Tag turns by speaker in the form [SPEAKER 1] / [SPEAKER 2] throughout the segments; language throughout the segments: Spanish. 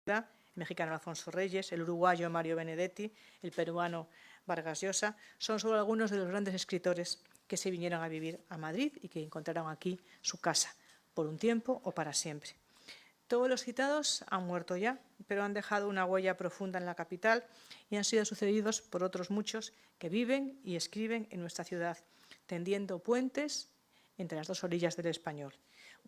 [SPEAKER 1] el mexicano Alfonso Reyes, el uruguayo Mario Benedetti, el peruano Vargas Llosa, son solo algunos de los grandes escritores que se vinieron a vivir a Madrid y que encontraron aquí su casa, por un tiempo o para siempre. Todos los citados han muerto ya, pero han dejado una huella profunda en la capital y han sido sucedidos por otros muchos que viven y escriben en nuestra ciudad, tendiendo puentes entre las dos orillas del español.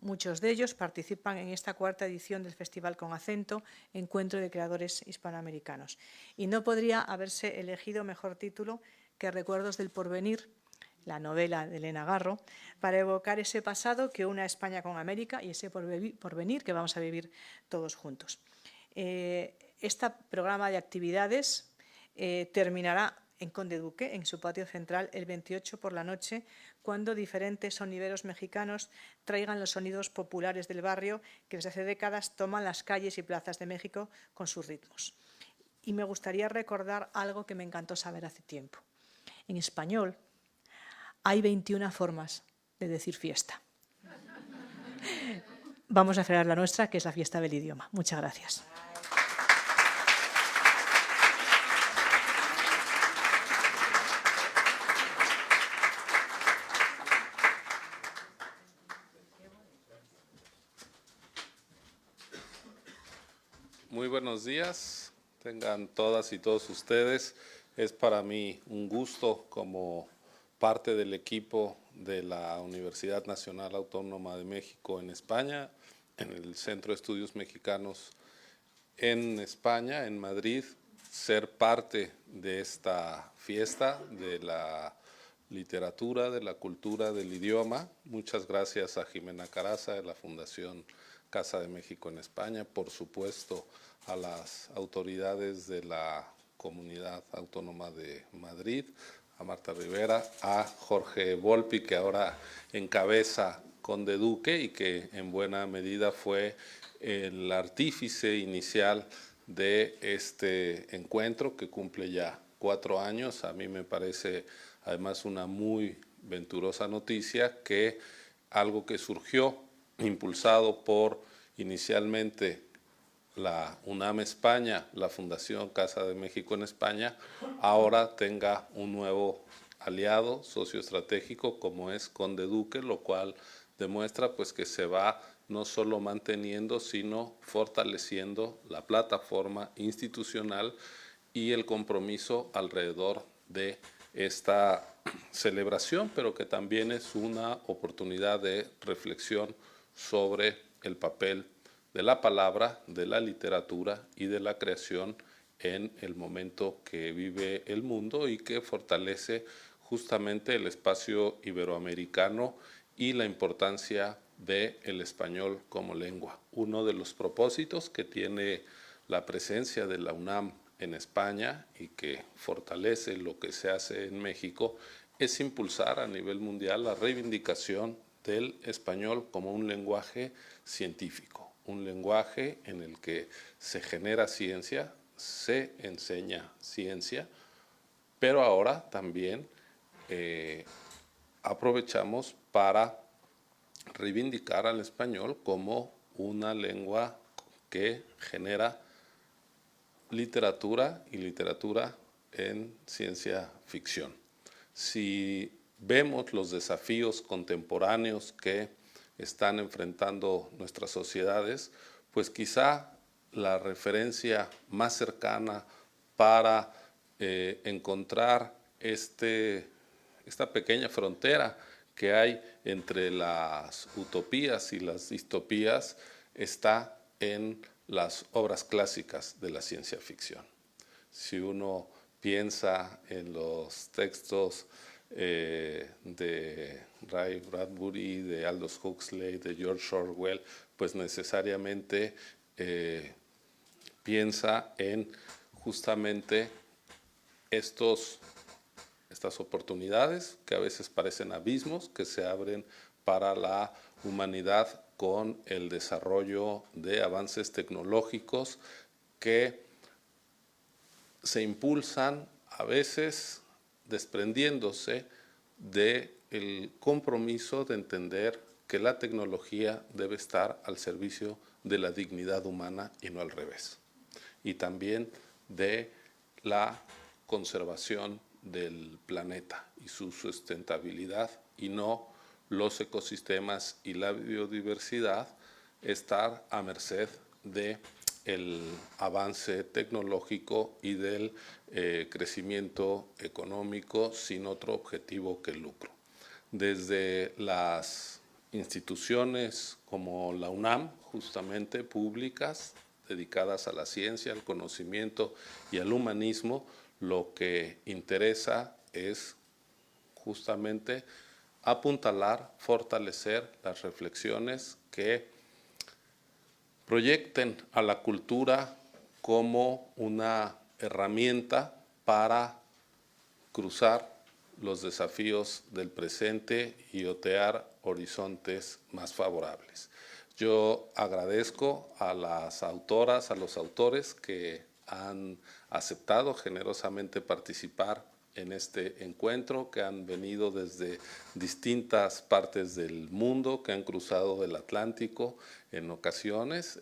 [SPEAKER 1] Muchos de ellos participan en esta cuarta edición del Festival con Acento, Encuentro de Creadores Hispanoamericanos. Y no podría haberse elegido mejor título que Recuerdos del Porvenir, la novela de Elena Garro, para evocar ese pasado que une a España con América y ese porvenir que vamos a vivir todos juntos. Este programa de actividades terminará en Conde Duque, en su patio central, el 28 por la noche, cuando diferentes sonideros mexicanos traigan los sonidos populares del barrio que desde hace décadas toman las calles y plazas de México con sus ritmos. Y me gustaría recordar algo que me encantó saber hace tiempo. En español hay 21 formas de decir fiesta. Vamos a celebrar la nuestra, que es la fiesta del idioma. Muchas gracias.
[SPEAKER 2] Muy buenos días, tengan todas y todos ustedes. Es para mí un gusto, como parte del equipo de la Universidad Nacional Autónoma de México en España, en el Centro de Estudios Mexicanos en España, en Madrid, ser parte de esta fiesta de la literatura, de la cultura, del idioma. Muchas gracias a Jimena Caraza de la Fundación Casa de México en España, por supuesto a las autoridades de la Comunidad Autónoma de Madrid, a Marta Rivera, a Jorge Volpi, que ahora encabeza Conde Duque y que en buena medida fue el artífice inicial de este encuentro que cumple ya 4 años. A mí me parece además una muy venturosa noticia que algo que surgió impulsado por inicialmente la UNAM España, la Fundación Casa de México en España, ahora tenga un nuevo aliado socioestratégico como es Conde Duque, lo cual demuestra pues que se va no solo manteniendo, sino fortaleciendo la plataforma institucional y el compromiso alrededor de esta celebración, pero que también es una oportunidad de reflexión sobre el papel de la palabra, de la literatura y de la creación en el momento que vive el mundo y que fortalece justamente el espacio iberoamericano y la importancia del español como lengua. Uno de los propósitos que tiene la presencia de la UNAM en España y que fortalece lo que se hace en México es impulsar a nivel mundial la reivindicación del español como un lenguaje científico, un lenguaje en el que se genera ciencia, se enseña ciencia, pero ahora también aprovechamos para reivindicar al español como una lengua que genera literatura y literatura en ciencia ficción. Si vemos los desafíos contemporáneos que están enfrentando nuestras sociedades, pues quizá la referencia más cercana para encontrar esta pequeña frontera que hay entre las utopías y las distopías está en las obras clásicas de la ciencia ficción. Si uno piensa en los textos de Ray Bradbury, de Aldous Huxley, de George Orwell, pues necesariamente piensa en justamente estas oportunidades que a veces parecen abismos que se abren para la humanidad con el desarrollo de avances tecnológicos que se impulsan a veces desprendiéndose del compromiso de entender que la tecnología debe estar al servicio de la dignidad humana y no al revés. y también de la conservación del planeta y su sustentabilidad, y no los ecosistemas y la biodiversidad estar a merced de el avance tecnológico y del crecimiento económico sin otro objetivo que el lucro. Desde las instituciones como la UNAM, justamente públicas, dedicadas a la ciencia, al conocimiento y al humanismo, lo que interesa es justamente apuntalar, fortalecer las reflexiones que proyecten a la cultura como una herramienta para cruzar los desafíos del presente y otear horizontes más favorables. Yo agradezco a las autoras, a los autores que han aceptado generosamente participar en este encuentro, que han venido desde distintas partes del mundo, que han cruzado el Atlántico en ocasiones,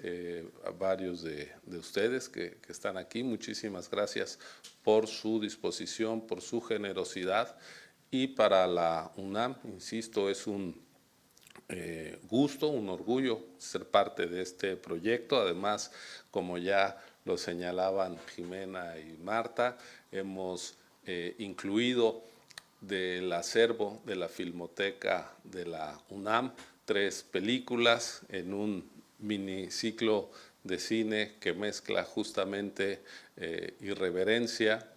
[SPEAKER 2] a varios de ustedes que están aquí. Muchísimas gracias por su disposición, por su generosidad, y para la UNAM, insisto, es un gusto, un orgullo ser parte de este proyecto. Además, como ya lo señalaban Jimena y Marta, hemos incluido del acervo de la Filmoteca de la UNAM 3 películas en un miniciclo de cine que mezcla justamente irreverencia,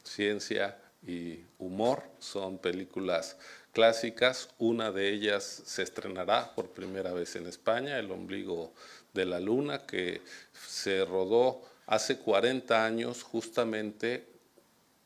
[SPEAKER 2] ciencia y humor. Son películas clásicas. Una de ellas se estrenará por primera vez en España, El ombligo de la luna, que se rodó hace 40 años, justamente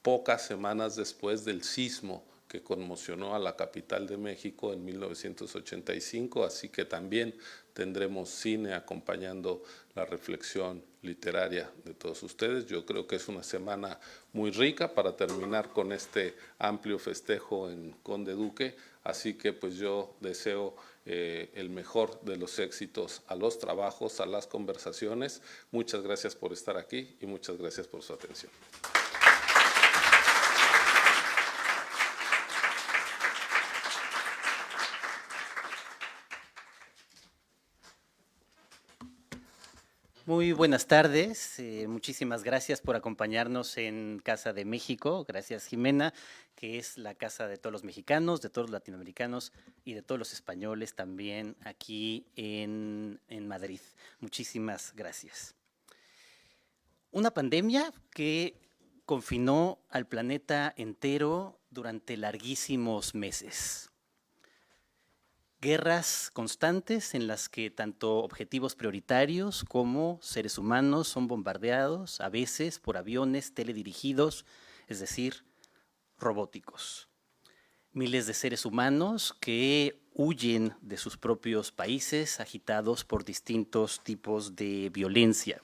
[SPEAKER 2] pocas semanas después del sismo que conmocionó a la capital de México en 1985, así que también tendremos cine acompañando la reflexión literaria de todos ustedes. Yo creo que es una semana muy rica para terminar con este amplio festejo en Conde Duque, así que pues yo deseo el mejor de los éxitos a los trabajos, a las conversaciones. Muchas gracias por estar aquí y muchas gracias por su atención.
[SPEAKER 3] Muy buenas tardes, muchísimas gracias por acompañarnos en Casa de México. Gracias, Jimena, que es la casa de todos los mexicanos, de todos los latinoamericanos y de todos los españoles también aquí en Madrid. Muchísimas gracias. Una pandemia que confinó al planeta entero durante larguísimos meses. Guerras constantes en las que tanto objetivos prioritarios como seres humanos son bombardeados, a veces por aviones teledirigidos, es decir, robóticos. Miles de seres humanos que huyen de sus propios países agitados por distintos tipos de violencia.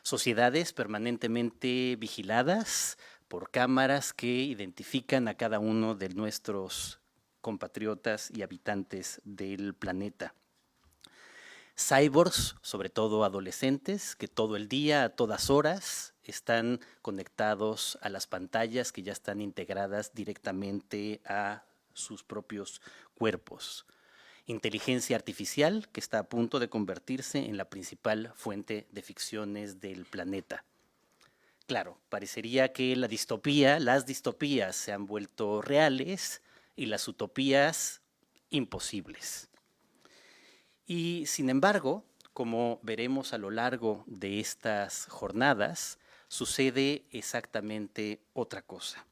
[SPEAKER 3] Sociedades permanentemente vigiladas por cámaras que identifican a cada uno de nuestros compatriotas y habitantes del planeta. Cyborgs, sobre todo adolescentes, que todo el día, a todas horas, están conectados a las pantallas que ya están integradas directamente a sus propios cuerpos. Inteligencia artificial, que está a punto de convertirse en la principal fuente de ficciones del planeta. Claro, parecería que las distopías se han vuelto reales y las utopías imposibles. Y sin embargo, como veremos a lo largo de estas jornadas, sucede exactamente otra cosa.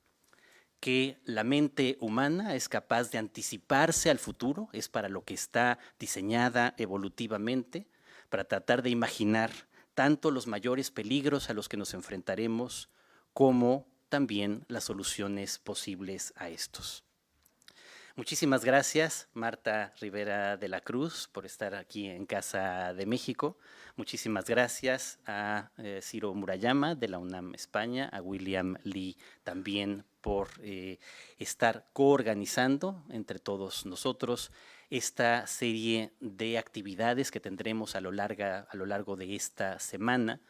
[SPEAKER 3] Que la mente humana es capaz de anticiparse al futuro, es para lo que está diseñada evolutivamente, para tratar de imaginar tanto los mayores peligros a los que nos enfrentaremos como también las soluciones posibles a estos. Muchísimas gracias, Marta Rivera de la Cruz, por estar aquí en Casa de México. Muchísimas gracias a Ciro Murayama de la UNAM España, a William Lee también por estar coorganizando entre todos nosotros esta serie de actividades que tendremos a lo largo de esta semana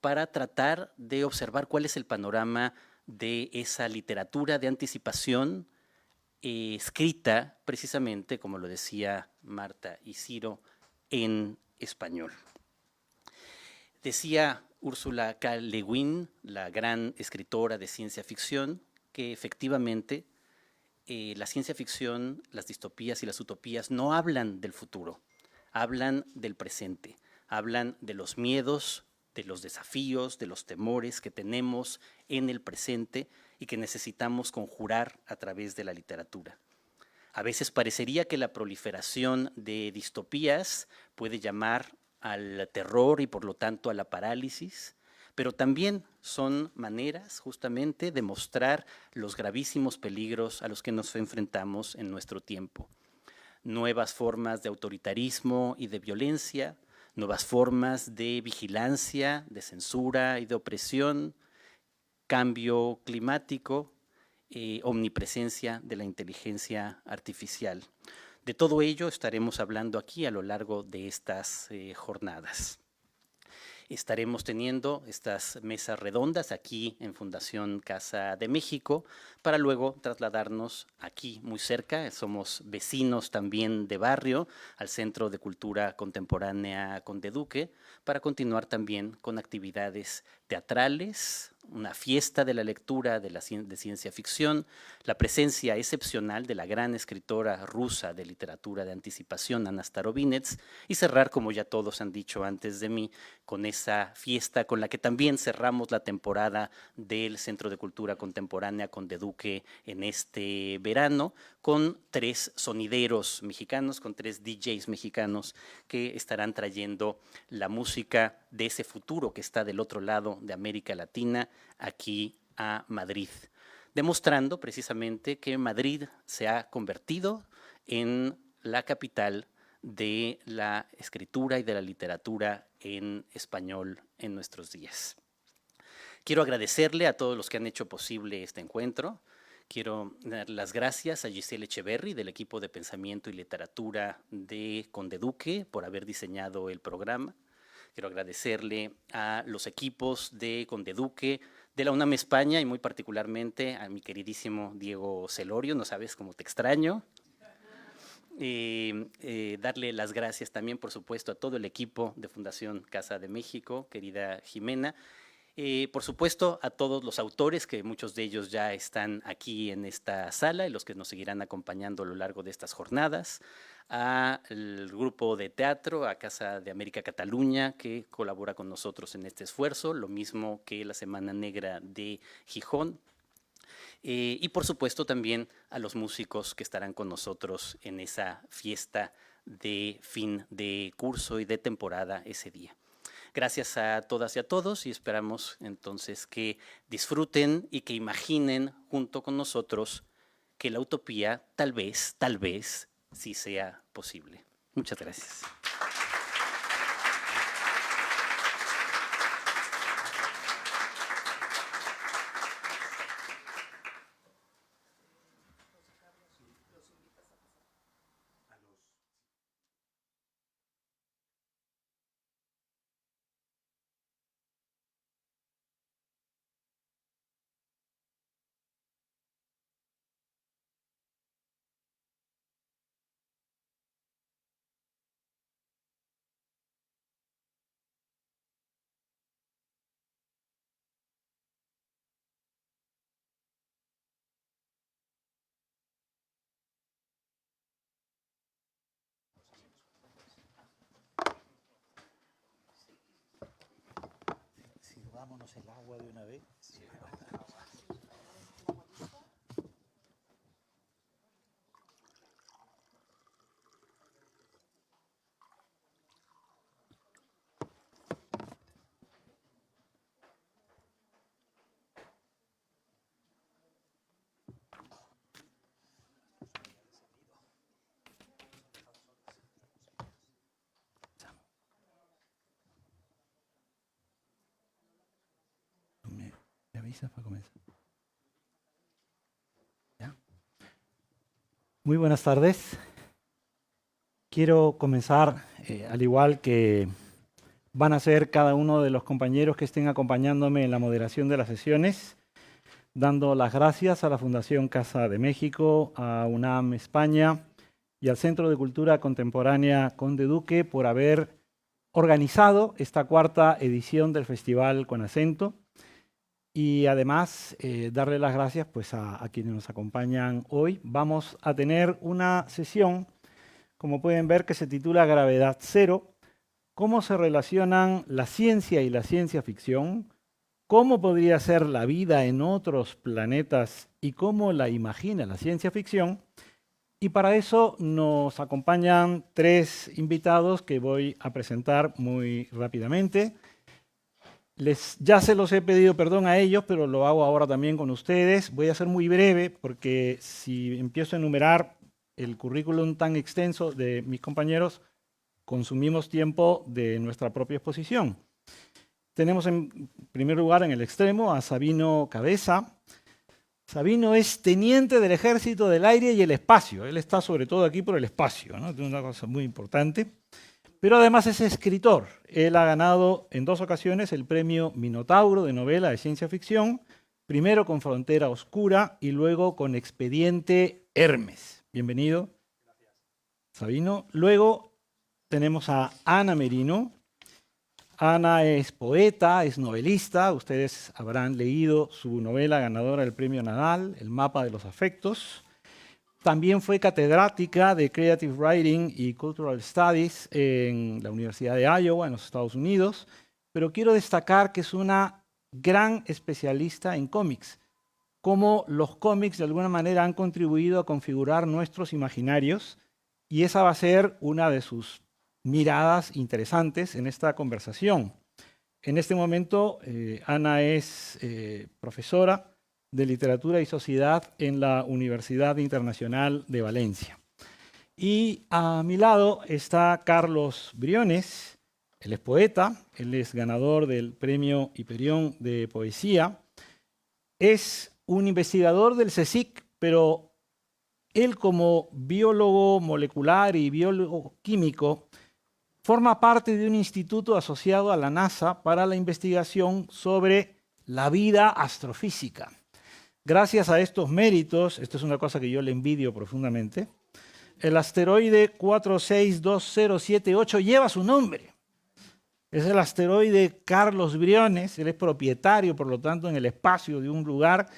[SPEAKER 3] para tratar de observar cuál es el panorama de esa literatura de anticipación escrita precisamente, como lo decía Marta y Ciro, en español. Decía Ursula K. Le Guin, la gran escritora de ciencia ficción, que efectivamente la ciencia ficción, las distopías y las utopías no hablan del futuro, hablan del presente, hablan de los miedos, de los desafíos, de los temores que tenemos en el presente y que necesitamos conjurar a través de la literatura. A veces parecería que la proliferación de distopías puede llamar al terror y por lo tanto a la parálisis, pero también son maneras justamente de mostrar los gravísimos peligros a los que nos enfrentamos en nuestro tiempo. Nuevas formas de autoritarismo y de violencia, nuevas formas de vigilancia, de censura y de opresión, cambio climático, omnipresencia de la inteligencia artificial. De todo ello estaremos hablando aquí a lo largo de estas jornadas. Estaremos teniendo estas mesas redondas aquí en Fundación Casa de México para luego trasladarnos aquí muy cerca, somos vecinos también de barrio, al Centro de Cultura Contemporánea Conde Duque, para continuar también con actividades teatrales, una fiesta de la lectura de ciencia ficción, la presencia excepcional de la gran escritora rusa de literatura de anticipación, Anna Starovinets, y cerrar, como ya todos han dicho antes de mí, con esa fiesta con la que también cerramos la temporada del Centro de Cultura Contemporánea Conde Duque en este verano, con 3 sonideros mexicanos, con 3 DJs mexicanos que estarán trayendo la música de ese futuro que está del otro lado de América Latina, aquí a Madrid, demostrando precisamente que Madrid se ha convertido en la capital de la escritura y de la literatura en español en nuestros días. Quiero agradecerle a todos los que han hecho posible este encuentro. Quiero dar las gracias a Giselle Echeverry del equipo de Pensamiento y Literatura de Conde Duque por haber diseñado el programa. Quiero agradecerle a los equipos de Conde Duque, de la UNAM España y muy particularmente a mi queridísimo Diego Celorio, no sabes cómo te extraño. Darle las gracias también, por supuesto, a todo el equipo de Fundación Casa de México, querida Jimena. Por supuesto, a todos los autores, que muchos de ellos ya están aquí en esta sala y los que nos seguirán acompañando a lo largo de estas jornadas, al grupo de teatro, a Casa de América Cataluña, que colabora con nosotros en este esfuerzo, lo mismo que la Semana Negra de Gijón, y por supuesto también a los músicos que estarán con nosotros en esa fiesta de fin de curso y de temporada ese día. Gracias a todas y a todos y esperamos entonces que disfruten y que imaginen junto con nosotros que la utopía tal vez sí sea posible. Muchas gracias.
[SPEAKER 4] Vámonos el agua de una vez. ¿Me avisas para comenzar? ¿Ya? Muy buenas tardes. Quiero comenzar, al igual que van a ser cada uno de los compañeros que estén acompañándome en la moderación de las sesiones, dando las gracias a la Fundación Casa de México, a UNAM España y al Centro de Cultura Contemporánea Conde Duque por haber organizado esta cuarta edición del Festival Con Acento. Y además, darle las gracias pues, a quienes nos acompañan hoy. Vamos a tener una sesión, como pueden ver, que se titula Gravedad Cero. ¿Cómo se relacionan la ciencia y la ciencia ficción? ¿Cómo podría ser la vida en otros planetas y cómo la imagina la ciencia ficción? Y para eso nos acompañan tres invitados que voy a presentar muy rápidamente. Ya se los he pedido perdón a ellos, pero lo hago ahora también con ustedes. Voy a ser muy breve porque si empiezo a enumerar el currículum tan extenso de mis compañeros, consumimos tiempo de nuestra propia exposición. Tenemos en primer lugar en el extremo a Sabino Cabeza. Sabino es teniente del Ejército del Aire y el Espacio. Él está sobre todo aquí por el espacio, ¿no? Es una cosa muy importante. Pero además es escritor. Él ha ganado en 2 ocasiones el premio Minotauro de novela de ciencia ficción, primero con Frontera Oscura y luego con Expediente Hermes. Bienvenido, Sabino. Luego tenemos a Ana Merino. Ana es poeta, es novelista. Ustedes habrán leído su novela ganadora del premio Nadal, El mapa de los afectos. También fue catedrática de Creative Writing y Cultural Studies en la Universidad de Iowa, en los Estados Unidos, pero quiero destacar que es una gran especialista en cómics, cómo los cómics de alguna manera han contribuido a configurar nuestros imaginarios, y esa va a ser una de sus miradas interesantes en esta conversación. En este momento, Ana es profesora de Literatura y Sociedad en la Universidad Internacional de Valencia. Y a mi lado está Carlos Briones. Él es poeta, él es ganador del Premio Hiperión de Poesía. Es un investigador del CSIC, pero él como biólogo molecular y biólogo químico forma parte de un instituto asociado a la NASA para la investigación sobre la vida astrofísica. Gracias a estos méritos, esto es una cosa que yo le envidio profundamente, el asteroide 462078 lleva su nombre. Es el asteroide Carlos Briones, él es propietario, por lo tanto, en el espacio de un lugar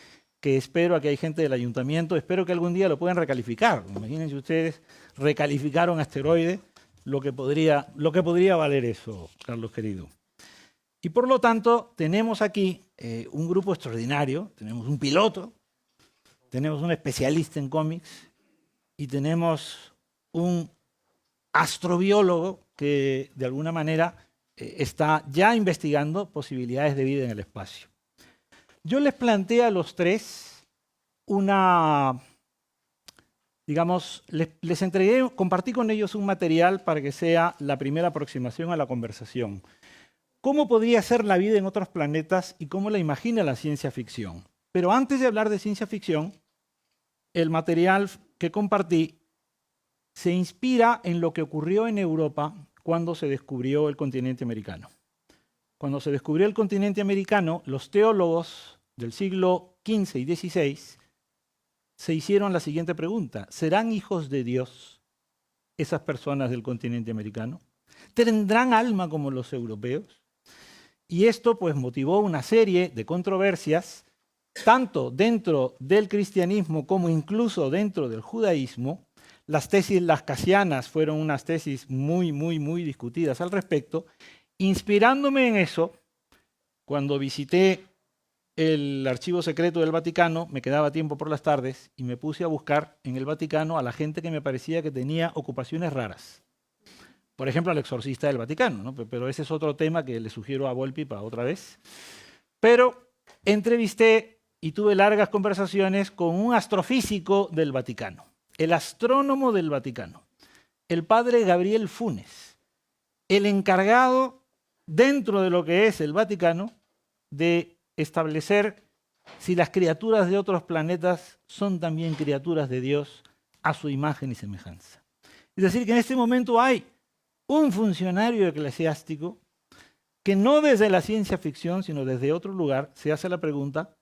[SPEAKER 4] que espero, aquí hay gente del ayuntamiento, espero que algún día lo puedan recalificar. Imagínense ustedes, recalificar un asteroide, lo que podría valer eso, Carlos querido. Y por lo tanto, tenemos aquí un grupo extraordinario, tenemos un piloto, tenemos un especialista en cómics y tenemos un astrobiólogo que de alguna manera está ya investigando posibilidades de vida en el espacio. Yo les planteé a los tres les entregué, compartí con ellos un material para que sea la primera aproximación a la conversación. ¿Cómo podría ser la vida en otros planetas y cómo la imagina la ciencia ficción? Pero antes de hablar de ciencia ficción, el material que compartí se inspira en lo que ocurrió en Europa cuando se descubrió el continente americano. Cuando se descubrió el continente americano, los teólogos del siglo XV y XVI se hicieron la siguiente pregunta: ¿serán hijos de Dios esas personas del continente americano? ¿Tendrán alma como los europeos? Y esto pues motivó una serie de controversias, tanto dentro del cristianismo como incluso dentro del judaísmo. Las tesis lascasianas fueron unas tesis muy discutidas al respecto. Inspirándome en eso, cuando visité el archivo secreto del Vaticano, me quedaba tiempo por las tardes y me puse a buscar en el Vaticano a la gente que me parecía que tenía ocupaciones raras. Por ejemplo, al exorcista del Vaticano, ¿no? Pero ese es otro tema que le sugiero a Volpi para otra vez. Pero entrevisté y tuve largas conversaciones con un astrofísico del Vaticano, el astrónomo del Vaticano, el padre Gabriel Funes, el encargado dentro de lo que es el Vaticano de establecer si las criaturas de otros planetas son también criaturas de Dios a su imagen y semejanza. Es decir, que en este momento hay un funcionario eclesiástico que no desde la ciencia ficción, sino desde otro lugar, se hace la pregunta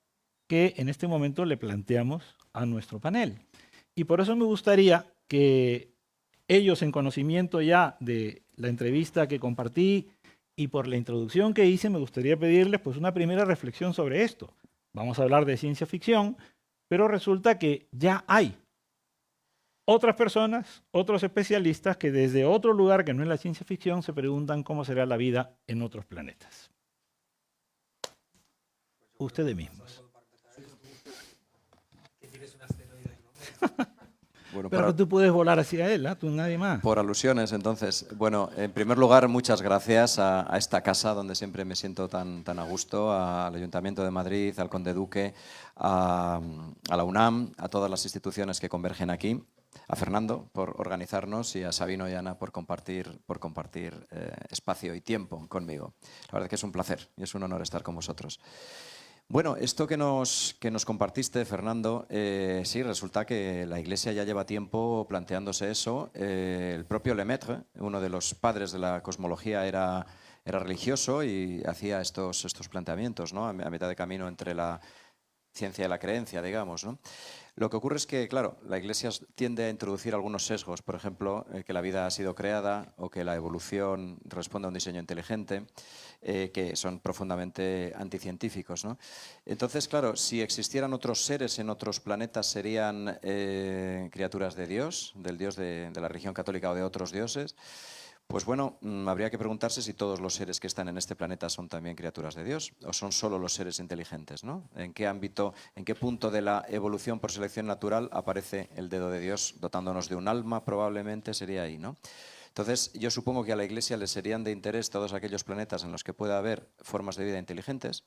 [SPEAKER 4] que en este momento le planteamos a nuestro panel. Y por eso me gustaría que ellos, en conocimiento ya de la entrevista que compartí y por la introducción que hice, me gustaría pedirles pues una primera reflexión sobre esto. Vamos a hablar de ciencia ficción, pero resulta que ya hay otras personas, otros especialistas que desde otro lugar que no es la ciencia ficción se preguntan cómo será la vida en otros planetas. Ustedes mismos.
[SPEAKER 5] Bueno,
[SPEAKER 4] Pero tú puedes volar hacia él, ¿eh? Tú nadie más.
[SPEAKER 5] por alusiones, entonces. Bueno, en primer lugar, muchas gracias a esta casa donde siempre me siento tan a gusto, al Ayuntamiento de Madrid, al Conde Duque, a la UNAM, a todas las instituciones que convergen aquí, a Fernando por organizarnos y a Sabino y Ana por compartir espacio y tiempo conmigo. La verdad que es un placer y es un honor estar con vosotros. Bueno, esto que nos compartiste, Fernando, sí, resulta que la Iglesia ya lleva tiempo planteándose eso. El propio Lemaitre, uno de los padres de la cosmología, era religioso y hacía estos planteamientos, ¿no? A mitad de camino entre la ciencia y la creencia, digamos, ¿no? Lo que ocurre es que, claro, la Iglesia tiende a introducir algunos sesgos, por ejemplo, que la vida ha sido creada o que la evolución responde a un diseño inteligente, que son profundamente anticientíficos, ¿no? Entonces, claro, si existieran otros seres en otros planetas, serían criaturas de Dios, del Dios de la religión católica o de otros dioses. Pues bueno, habría que preguntarse si todos los seres que están en este planeta son también criaturas de Dios o son solo los seres inteligentes, ¿no? ¿En qué ámbito, en qué punto de la evolución por selección natural aparece el dedo de Dios dotándonos de un alma? Probablemente sería ahí, ¿no? Entonces, yo supongo que a la Iglesia le serían de interés todos aquellos planetas en los que pueda haber formas de vida inteligentes,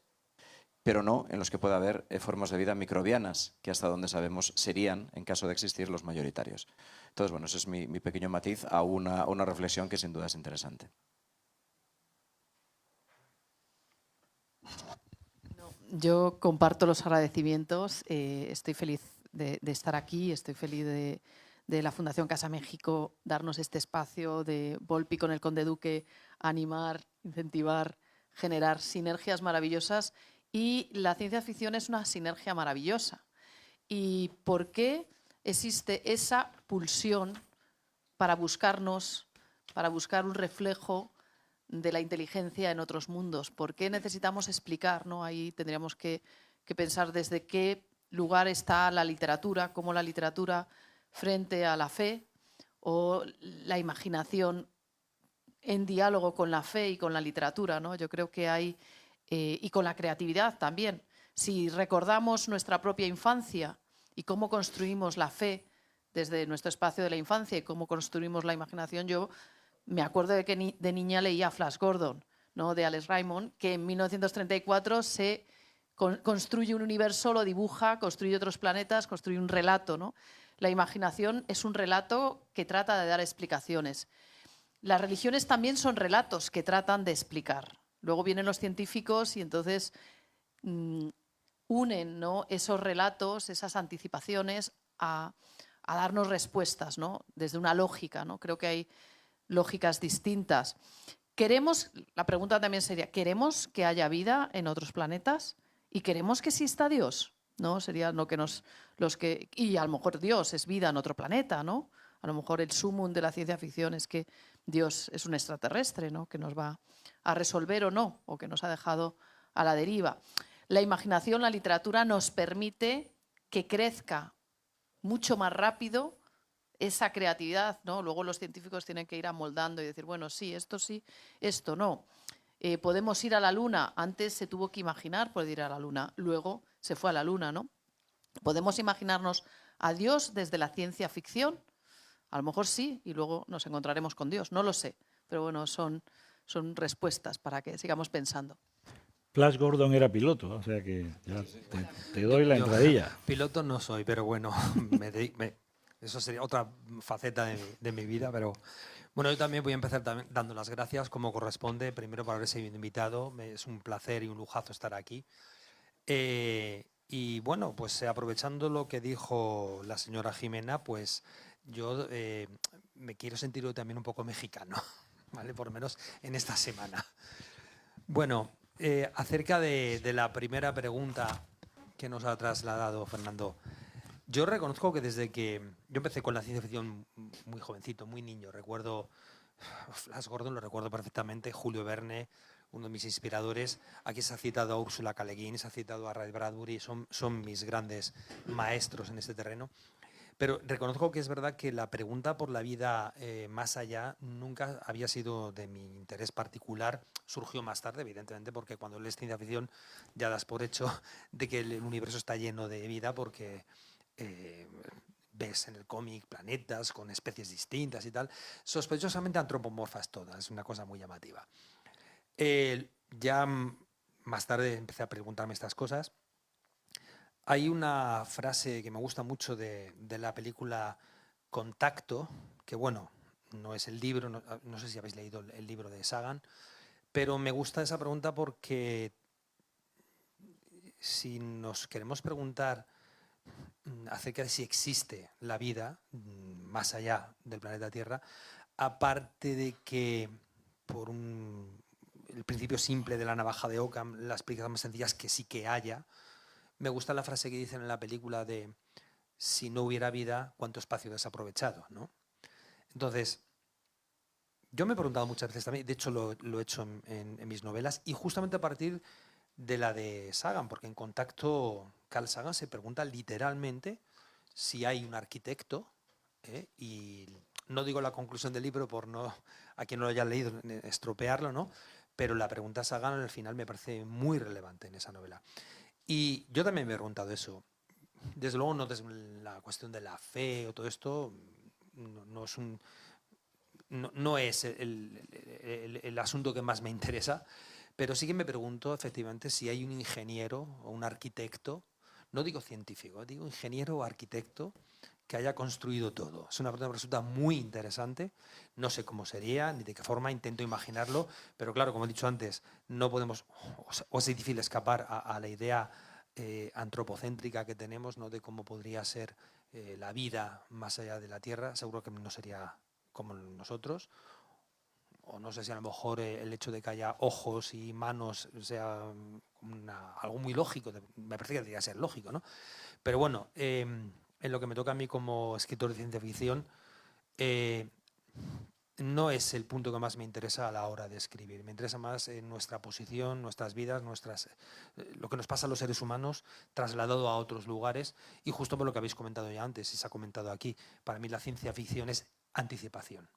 [SPEAKER 5] pero no en los que pueda haber formas de vida microbianas, que hasta donde sabemos serían, en caso de existir, los mayoritarios. Entonces, bueno, ese es mi pequeño matiz a una reflexión que sin duda es interesante.
[SPEAKER 6] Yo comparto los agradecimientos, estoy feliz de estar aquí, estoy feliz de la Fundación Casa México darnos este espacio, de Volpi con el Conde Duque animar, incentivar, generar sinergias maravillosas, y la ciencia ficción es una sinergia maravillosa. ¿Y por qué existe esa pulsión para buscarnos, para buscar un reflejo de la inteligencia en otros mundos? ¿Por qué necesitamos explicar, ¿no? Ahí tendríamos que pensar desde qué lugar está la literatura, cómo la literatura frente a la fe o la imaginación en diálogo con la fe y con la literatura, ¿no? Yo creo que hay, y con la creatividad también. Si recordamos nuestra propia infancia y cómo construimos la fe desde nuestro espacio de la infancia y cómo construimos la imaginación, yo me acuerdo de que de niña leía Flash Gordon, ¿no? De Alex Raymond, que en 1934 se construye un universo, lo dibuja, construye otros planetas, construye un relato, ¿no? La imaginación es un relato que trata de dar explicaciones. Las religiones también son relatos que tratan de explicar. Luego vienen los científicos y entonces unen, ¿no? Esos relatos, esas anticipaciones a darnos respuestas, ¿no? Desde una lógica, ¿no? Creo que hay lógicas distintas. La pregunta también sería, ¿queremos que haya vida en otros planetas? ¿Y queremos que exista Dios? ¿No? Sería lo que y a lo mejor Dios es vida en otro planeta, ¿no? A lo mejor el sumum de la ciencia ficción es que Dios es un extraterrestre, ¿no? Que nos va a resolver o no, o que nos ha dejado a la deriva. La imaginación, la literatura nos permite que crezca mucho más rápido esa creatividad, ¿no? Luego los científicos tienen que ir amoldando y decir, bueno, sí, esto no. Podemos ir a la Luna. Antes se tuvo que imaginar poder ir a la Luna. Luego se fue a la Luna, ¿no? ¿Podemos imaginarnos a Dios desde la ciencia ficción? A lo mejor sí, y luego nos encontraremos con Dios. No lo sé, pero bueno, son respuestas para que sigamos pensando.
[SPEAKER 4] Flash Gordon era piloto, o sea que ya te doy la entradilla.
[SPEAKER 7] Piloto no soy, pero bueno, eso sería otra faceta de mi vida, pero bueno, yo también voy a empezar dando las gracias como corresponde, primero por haberse invitado, es un placer y un lujazo estar aquí. Y bueno, pues aprovechando lo que dijo la señora Jimena, pues yo me quiero sentir también un poco mexicano, ¿vale? Por lo menos en esta semana. Bueno, acerca de la primera pregunta que nos ha trasladado Fernando, yo reconozco que desde que yo empecé con la ciencia ficción muy jovencito, muy niño, recuerdo Flash Gordon, lo recuerdo perfectamente, Julio Verne, uno de mis inspiradores. Aquí se ha citado a Ursula K. Le Guin, se ha citado a Ray Bradbury, son mis grandes maestros en este terreno. Pero reconozco que es verdad que la pregunta por la vida más allá nunca había sido de mi interés particular. Surgió más tarde, evidentemente, porque cuando lees ciencia ficción ya das por hecho de que el universo está lleno de vida, porque ves en el cómic planetas con especies distintas y tal, sospechosamente antropomorfas todas, es una cosa muy llamativa. Ya más tarde empecé a preguntarme estas cosas. Hay una frase que me gusta mucho de la película Contacto, que bueno, no es el libro, no sé si habéis leído el libro de Sagan, pero me gusta esa pregunta porque si nos queremos preguntar acerca de si existe la vida más allá del planeta Tierra, aparte de que por el principio simple de la navaja de Occam, la explicación más sencilla es que sí que haya. Me gusta la frase que dicen en la película de si no hubiera vida, ¿cuánto espacio desaprovechado? ¿No? Entonces, yo me he preguntado muchas veces también, de hecho lo he hecho en mis novelas, y justamente a partir de la de Sagan, porque en Contacto Carl Sagan se pregunta literalmente si hay un arquitecto, y no digo la conclusión del libro por no, a quien no lo haya leído, estropearlo, ¿no? Pero la pregunta Sagan al final me parece muy relevante en esa novela. Y yo también me he preguntado eso. Desde luego no desde la cuestión de la fe o todo esto, no es el asunto que más me interesa, pero sí que me pregunto efectivamente si hay un ingeniero o un arquitecto, no digo científico, digo ingeniero o arquitecto que haya construido todo. Es una pregunta que me resulta muy interesante, no sé cómo sería ni de qué forma, intento imaginarlo, pero claro, como he dicho antes, no podemos, o es difícil escapar a la idea antropocéntrica que tenemos, ¿no? De cómo podría ser la vida más allá de la Tierra. Seguro que no sería como nosotros, o no sé si a lo mejor el hecho de que haya ojos y manos sea algo muy lógico, me parece que debería ser lógico, ¿no? Pero bueno, en lo que me toca a mí como escritor de ciencia ficción, no es el punto que más me interesa a la hora de escribir. Me interesa más nuestra posición, nuestras vidas, lo que nos pasa a los seres humanos trasladado a otros lugares, y justo por lo que habéis comentado ya antes y se ha comentado aquí, para mí la ciencia ficción es anticipación,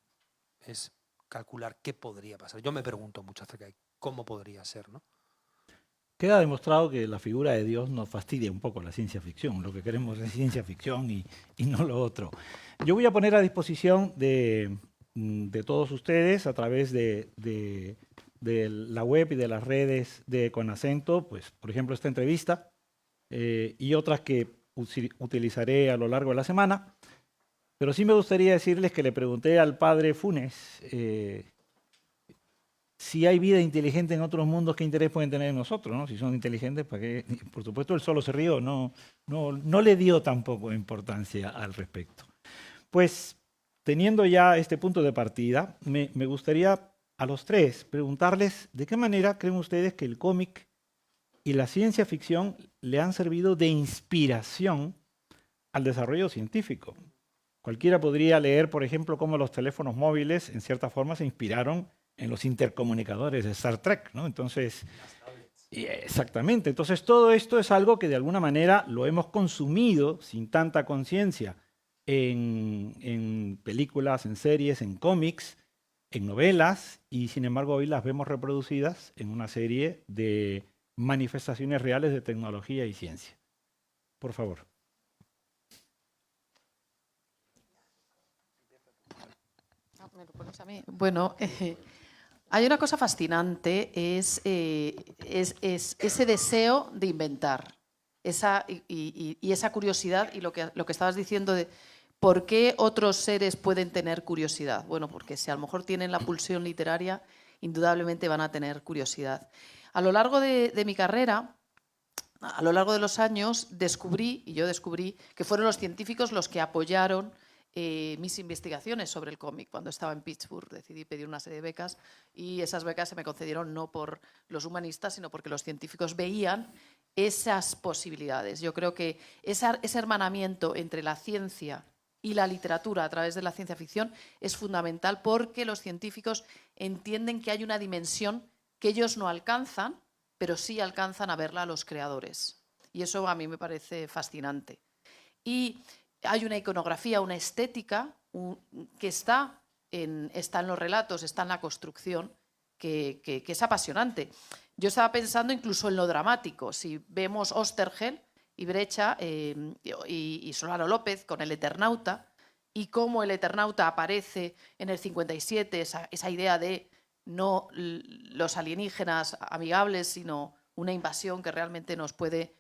[SPEAKER 7] es calcular qué podría pasar. Yo me pregunto mucho acerca de cómo podría ser, ¿no?
[SPEAKER 4] Queda demostrado que la figura de Dios nos fastidia un poco la ciencia ficción. Lo que queremos es ciencia ficción y no lo otro. Yo voy a poner a disposición de todos ustedes a través de la web y de las redes de Conacento, pues, por ejemplo, esta entrevista y otras que utilizaré a lo largo de la semana. Pero sí me gustaría decirles que le pregunté al padre Funes si hay vida inteligente en otros mundos, ¿qué interés pueden tener en nosotros, ¿no? Si son inteligentes, ¿para qué? Por supuesto, él solo se rió, no le dio tampoco importancia al respecto. Pues, teniendo ya este punto de partida, me gustaría a los tres preguntarles de qué manera creen ustedes que el cómic y la ciencia ficción le han servido de inspiración al desarrollo científico. Cualquiera podría leer, por ejemplo, cómo los teléfonos móviles, en cierta forma, se inspiraron en los intercomunicadores de Star Trek, ¿no? Entonces, exactamente. Entonces, todo esto es algo que de alguna manera lo hemos consumido sin tanta conciencia en películas, en series, en cómics, en novelas, y sin embargo hoy las vemos reproducidas en una serie de manifestaciones reales de tecnología y ciencia. Por favor.
[SPEAKER 6] ¿Me lo pones a mí? Bueno, hay una cosa fascinante, es ese deseo de inventar, y esa curiosidad, y lo que estabas diciendo de por qué otros seres pueden tener curiosidad. Bueno, porque si a lo mejor tienen la pulsión literaria, indudablemente van a tener curiosidad. A lo largo de mi carrera, a lo largo de los años, yo descubrí que fueron los científicos los que apoyaron mis investigaciones sobre el cómic. Cuando estaba en Pittsburgh decidí pedir una serie de becas y esas becas se me concedieron no por los humanistas, sino porque los científicos veían esas posibilidades. Yo creo que ese hermanamiento entre la ciencia y la literatura a través de la ciencia ficción es fundamental porque los científicos entienden que hay una dimensión que ellos no alcanzan, pero sí alcanzan a verla a los creadores. Y eso a mí me parece fascinante. Y hay una iconografía, una estética que está en los relatos, está en la construcción, que es apasionante. Yo estaba pensando incluso en lo dramático. Si vemos Oesterheld y Brecha y Solano López con El Eternauta, y cómo el Eternauta aparece en el 57, esa idea de no los alienígenas amigables, sino una invasión que realmente nos puede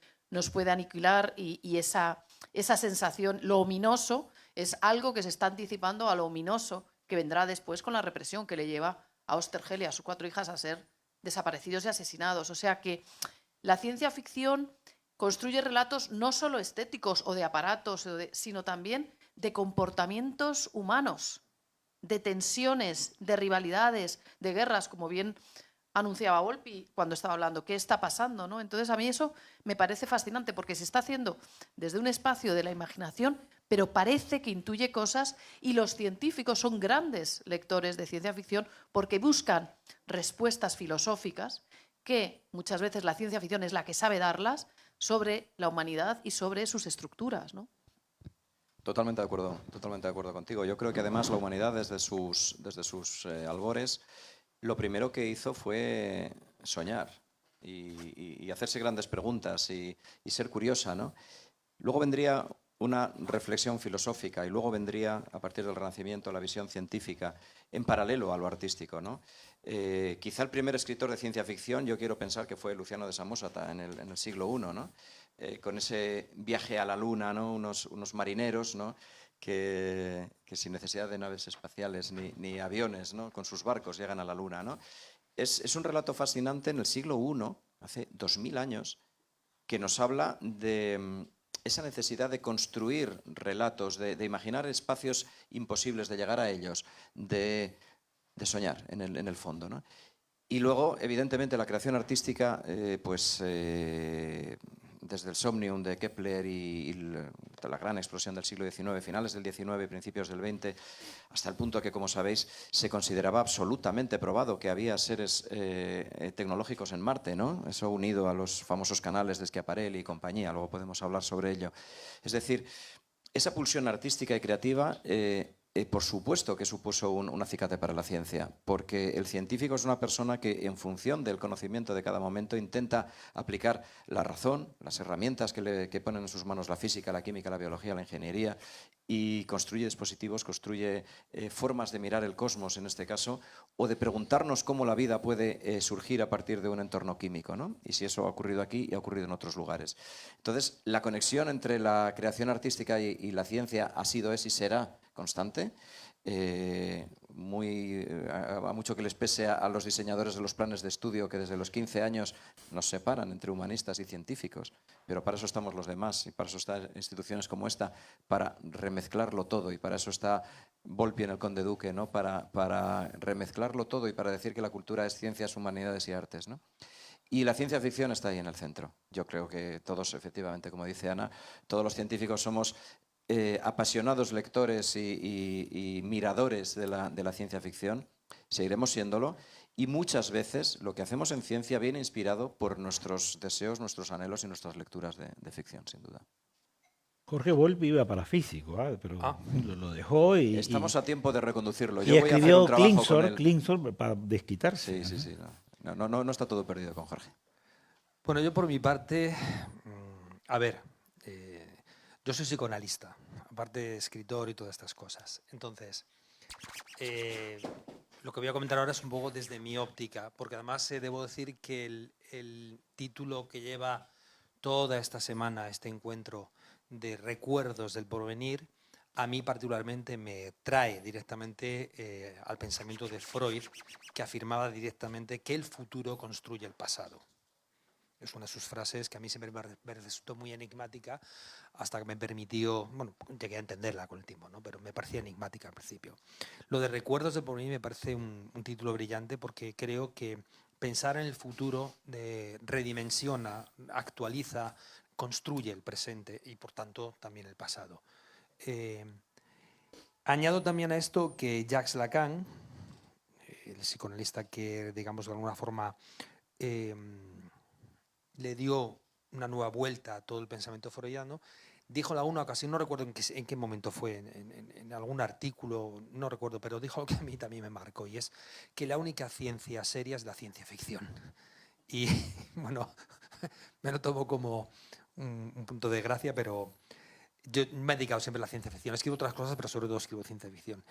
[SPEAKER 6] aniquilar, y esa sensación, lo ominoso, es algo que se está anticipando a lo ominoso que vendrá después con la represión que le lleva a Oesterheld y a sus 4 hijas a ser desaparecidos y asesinados. O sea que la ciencia ficción construye relatos no solo estéticos o de aparatos, sino también de comportamientos humanos, de tensiones, de rivalidades, de guerras, como bien anunciaba Volpi cuando estaba hablando, ¿qué está pasando?, ¿no? Entonces a mí eso me parece fascinante porque se está haciendo desde un espacio de la imaginación, pero parece que intuye cosas, y los científicos son grandes lectores de ciencia ficción porque buscan respuestas filosóficas que muchas veces la ciencia ficción es la que sabe darlas sobre la humanidad y sobre sus estructuras, ¿no?
[SPEAKER 5] Totalmente de acuerdo contigo. Yo creo que además la humanidad desde sus albores, lo primero que hizo fue soñar y hacerse grandes preguntas y ser curiosa, ¿no? Luego vendría una reflexión filosófica y luego vendría, a partir del Renacimiento, la visión científica en paralelo a lo artístico, ¿no? Quizá el primer escritor de ciencia ficción, yo quiero pensar que fue Luciano de Samosata en el siglo I, ¿no? Con ese viaje a la luna, ¿no? Unos marineros, ¿no? que sin necesidad de naves espaciales ni aviones, ¿no? Con sus barcos llegan a la luna, ¿no? Es un relato fascinante en el siglo I, hace 2000 años, que nos habla de esa necesidad de construir relatos, de imaginar espacios imposibles, de llegar a ellos, de soñar en el fondo, ¿no? Y luego, evidentemente, la creación artística, desde el Somnium de Kepler y la gran explosión del siglo XIX, finales del XIX y principios del XX, hasta el punto que, como sabéis, se consideraba absolutamente probado que había seres tecnológicos en Marte, ¿no? Eso unido a los famosos canales de Schiaparelli y compañía, luego podemos hablar sobre ello. Es decir, esa pulsión artística y creativa, por supuesto que supuso un acicate para la ciencia, porque el científico es una persona que, en función del conocimiento de cada momento, intenta aplicar la razón, las herramientas que ponen en sus manos la física, la química, la biología, la ingeniería, y construye dispositivos, construye formas de mirar el cosmos, en este caso, o de preguntarnos cómo la vida puede surgir a partir de un entorno químico, ¿no? Y si eso ha ocurrido aquí y ha ocurrido en otros lugares. Entonces, la conexión entre la creación artística y la ciencia ha sido, es y será constante, a mucho que les pese a los diseñadores de los planes de estudio, que desde los 15 años nos separan entre humanistas y científicos, pero para eso estamos los demás y para eso están instituciones como esta, para remezclarlo todo, y para eso está Volpi en el Conde Duque, ¿no? Para remezclarlo todo y para decir que la cultura es ciencias, humanidades y artes, ¿no? Y la ciencia ficción está ahí en el centro. Yo creo que todos, efectivamente, como dice Ana, todos los científicos somos apasionados lectores y miradores de la ciencia ficción, seguiremos siéndolo, y muchas veces lo que hacemos en ciencia viene inspirado por nuestros deseos, nuestros anhelos y nuestras lecturas de ficción, sin duda.
[SPEAKER 4] Jorge Volpi iba para físico, pero lo dejó y...
[SPEAKER 5] Estamos a tiempo de reconducirlo.
[SPEAKER 4] Y escribió Klingsor para desquitarse.
[SPEAKER 5] Sí. No está todo perdido con Jorge.
[SPEAKER 7] Bueno, yo por mi parte, a ver, yo soy psicoanalista, aparte de escritor y todas estas cosas. Entonces, lo que voy a comentar ahora es un poco desde mi óptica, porque además debo decir que el título que lleva toda esta semana este encuentro de recuerdos del porvenir, a mí particularmente me trae directamente al pensamiento de Freud, que afirmaba directamente que el futuro construye el pasado. Es una de sus frases que a mí siempre me resultó muy enigmática hasta que me permitió, bueno, llegué a entenderla con el tiempo, ¿no? Pero me parecía enigmática al principio. Lo de Recuerdos de por mí me parece un título brillante porque creo que pensar en el futuro redimensiona, actualiza, construye el presente y por tanto también el pasado. Añado también a esto que Jacques Lacan, el psicoanalista que, digamos, de alguna forma le dio una nueva vuelta a todo el pensamiento freudiano, dijo en alguna ocasión, no recuerdo en qué momento fue, en algún artículo, no recuerdo, pero dijo algo que a mí también me marcó, y es que la única ciencia seria es la ciencia ficción. Y bueno, me lo tomo como un punto de gracia, pero yo me he dedicado siempre a la ciencia ficción. Escribo otras cosas, pero sobre todo escribo ciencia ficción.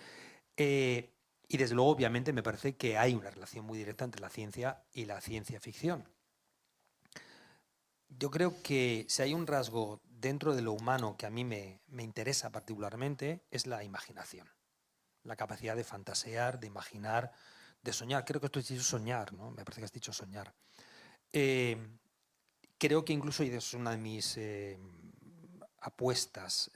[SPEAKER 7] Y desde luego, obviamente, me parece que hay una relación muy directa entre la ciencia y la ciencia ficción. Yo creo que si hay un rasgo dentro de lo humano que a mí me interesa particularmente, es la imaginación. La capacidad de fantasear, de imaginar, de soñar. Creo que tú has dicho soñar, ¿no? Me parece que has dicho soñar. Creo que incluso, y es una de mis apuestas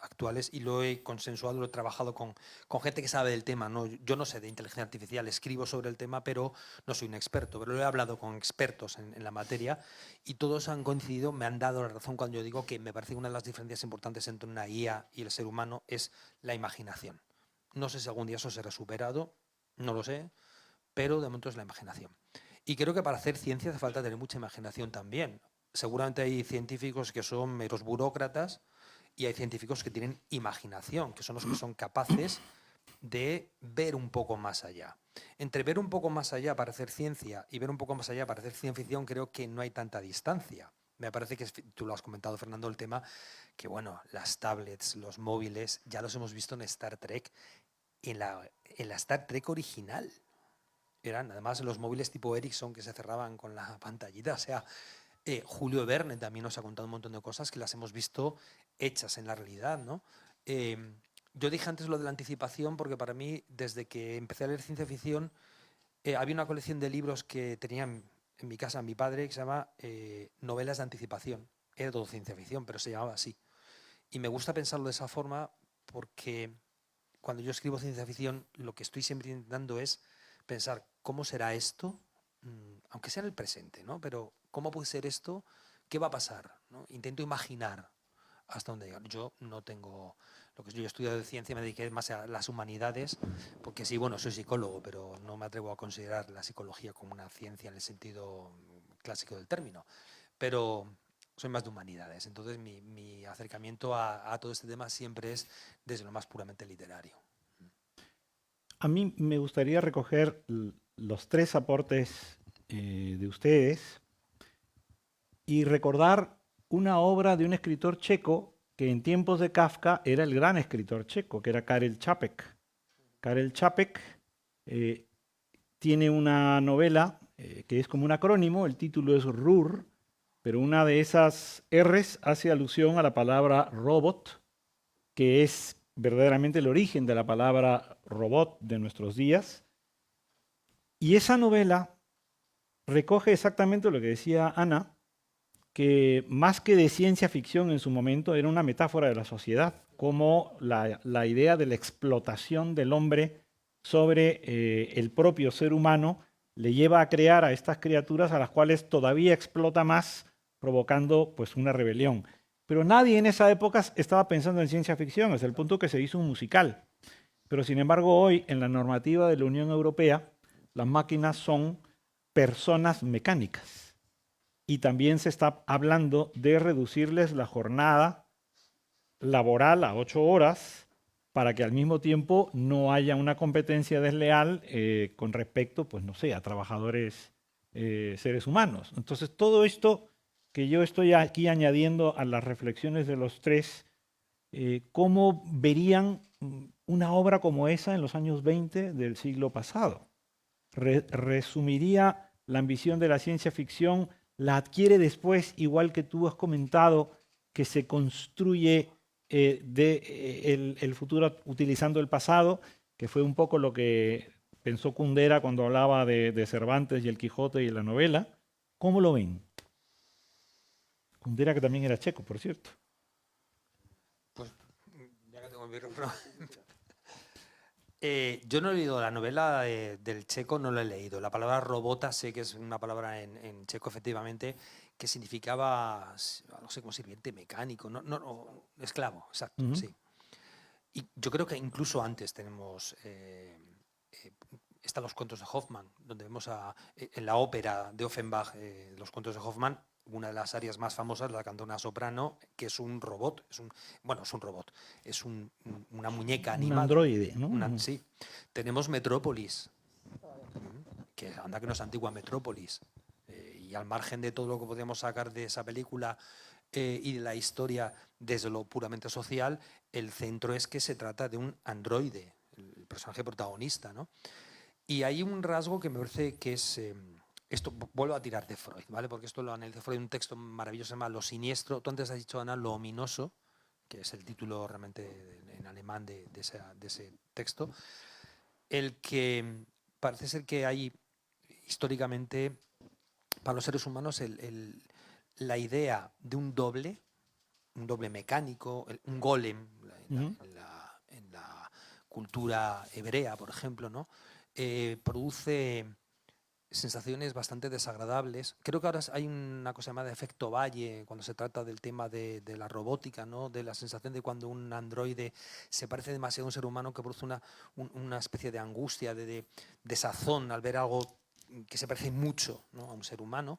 [SPEAKER 7] actuales, y lo he consensuado, lo he trabajado con gente que sabe del tema, ¿no? Yo no sé de inteligencia artificial, escribo sobre el tema, pero no soy un experto, pero lo he hablado con expertos en la materia y todos han coincidido, me han dado la razón cuando yo digo que me parece que una de las diferencias importantes entre una IA y el ser humano es la imaginación. No sé si algún día eso será superado, no lo sé, pero de momento es la imaginación. Y creo que para hacer ciencia hace falta tener mucha imaginación también. Seguramente hay científicos que son meros burócratas y hay científicos que tienen imaginación, que son los que son capaces de ver un poco más allá. Entre ver un poco más allá para hacer ciencia y ver un poco más allá para hacer ciencia ficción creo que no hay tanta distancia. Me parece que, tú lo has comentado, Fernando, el tema que, bueno, las tablets, los móviles, ya los hemos visto en Star Trek, en la Star Trek original. Eran además los móviles tipo Ericsson que se cerraban con la pantallita, o sea, Julio Verne también nos ha contado un montón de cosas que las hemos visto hechas en la realidad, ¿no? Yo dije antes lo de la anticipación porque para mí, desde que empecé a leer ciencia ficción, había una colección de libros que tenía en mi casa mi padre que se llama Novelas de Anticipación. Era todo ciencia ficción, pero se llamaba así. Y me gusta pensarlo de esa forma porque cuando yo escribo ciencia ficción, lo que estoy siempre intentando es pensar cómo será esto, aunque sea en el presente, ¿no? Pero ¿cómo puede ser esto? ¿Qué va a pasar? ¿No? Intento imaginar hasta dónde llegar. Yo no tengo... Lo que yo he estudiado de ciencia, me dediqué más a las humanidades, porque sí, bueno, soy psicólogo, pero no me atrevo a considerar la psicología como una ciencia en el sentido clásico del término. Pero soy más de humanidades. Entonces mi acercamiento a todo este tema siempre es desde lo más puramente literario.
[SPEAKER 4] A mí me gustaría recoger los tres aportes de ustedes y recordar una obra de un escritor checo que en tiempos de Kafka era el gran escritor checo, que era Karel Čapek. Karel Čapek tiene una novela que es como un acrónimo, el título es RUR, pero una de esas R's hace alusión a la palabra robot, que es verdaderamente el origen de la palabra robot de nuestros días. Y esa novela recoge exactamente lo que decía Ana, que más que de ciencia ficción en su momento era una metáfora de la sociedad, como la idea de la explotación del hombre sobre el propio ser humano le lleva a crear a estas criaturas a las cuales todavía explota más, provocando pues una rebelión. Pero nadie en esa época estaba pensando en ciencia ficción, hasta el punto que se hizo un musical. Pero sin embargo hoy, en la normativa de la Unión Europea, las máquinas son personas mecánicas. Y también se está hablando de reducirles la jornada laboral a 8 horas para que al mismo tiempo no haya una competencia desleal con respecto, pues no sé, a trabajadores seres humanos. Entonces todo esto que yo estoy aquí añadiendo a las reflexiones de los tres, ¿cómo verían una obra como esa en los años 20 del siglo pasado? Resumiría la ambición de la ciencia ficción, la adquiere después, igual que tú has comentado, que se construye el futuro utilizando el pasado, que fue un poco lo que pensó Kundera cuando hablaba de Cervantes y el Quijote y la novela. ¿Cómo lo ven? Kundera, que también era checo, por cierto.
[SPEAKER 7] Pues, ya que tengo el micrófono. Yo no he leído la novela del checo, no la he leído. La palabra robota sé que es una palabra en checo, efectivamente, que significaba, no sé, como sirviente mecánico, no, esclavo, exacto, sí. Y yo creo que incluso antes tenemos, están los cuentos de Hoffmann, donde vemos en la ópera de Offenbach, los cuentos de Hoffmann, una de las áreas más famosas la canta una soprano, que es un robot, es una muñeca animada.
[SPEAKER 4] Un androide, ¿no?
[SPEAKER 7] Sí. Tenemos Metrópolis, que anda que no es antigua Metrópolis, y al margen de todo lo que podemos sacar de esa película y de la historia desde lo puramente social, el centro es que se trata de un androide, el personaje protagonista, ¿no? Y hay un rasgo que me parece que es... esto vuelvo a tirar de Freud, ¿vale? Porque esto lo analiza Freud en un texto maravilloso, se llama Lo siniestro. Tú antes has dicho, Ana, lo ominoso, que es el título realmente en alemán de ese texto. El que parece ser que hay históricamente, para los seres humanos, la idea de un doble mecánico, un golem, en la cultura hebrea, por ejemplo, ¿no? Produce sensaciones bastante desagradables. Creo que ahora hay una cosa llamada efecto Valle, cuando se trata del tema de la robótica, ¿no? De la sensación de cuando un androide se parece demasiado a un ser humano, que produce una especie de angustia, de desazón al ver algo que se parece mucho, ¿no? a un ser humano.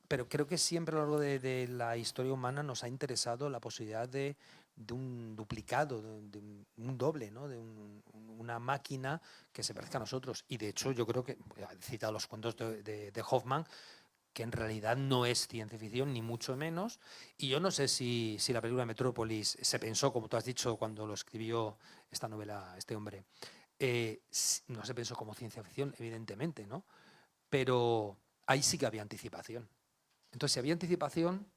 [SPEAKER 7] Pero creo que siempre a lo largo de la historia humana nos ha interesado la posibilidad de un duplicado, de un doble, ¿no? De una máquina que se parezca a nosotros. Y de hecho yo creo que, he citado los cuentos de Hoffmann, que en realidad no es ciencia ficción, ni mucho menos. Y yo no sé si la película Metrópolis se pensó, como tú has dicho, cuando lo escribió esta novela, este hombre, no se pensó como ciencia ficción, evidentemente, ¿no? Pero ahí sí que había anticipación. Entonces, si había anticipación,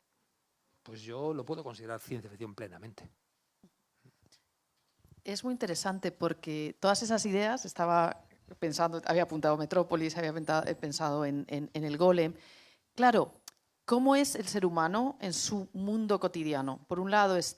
[SPEAKER 7] pues yo lo puedo considerar ciencia ficción plenamente.
[SPEAKER 6] Es muy interesante porque todas esas ideas, estaba pensando, había apuntado Metrópolis, había pensado en el golem. Claro, ¿cómo es el ser humano en su mundo cotidiano? Por un lado es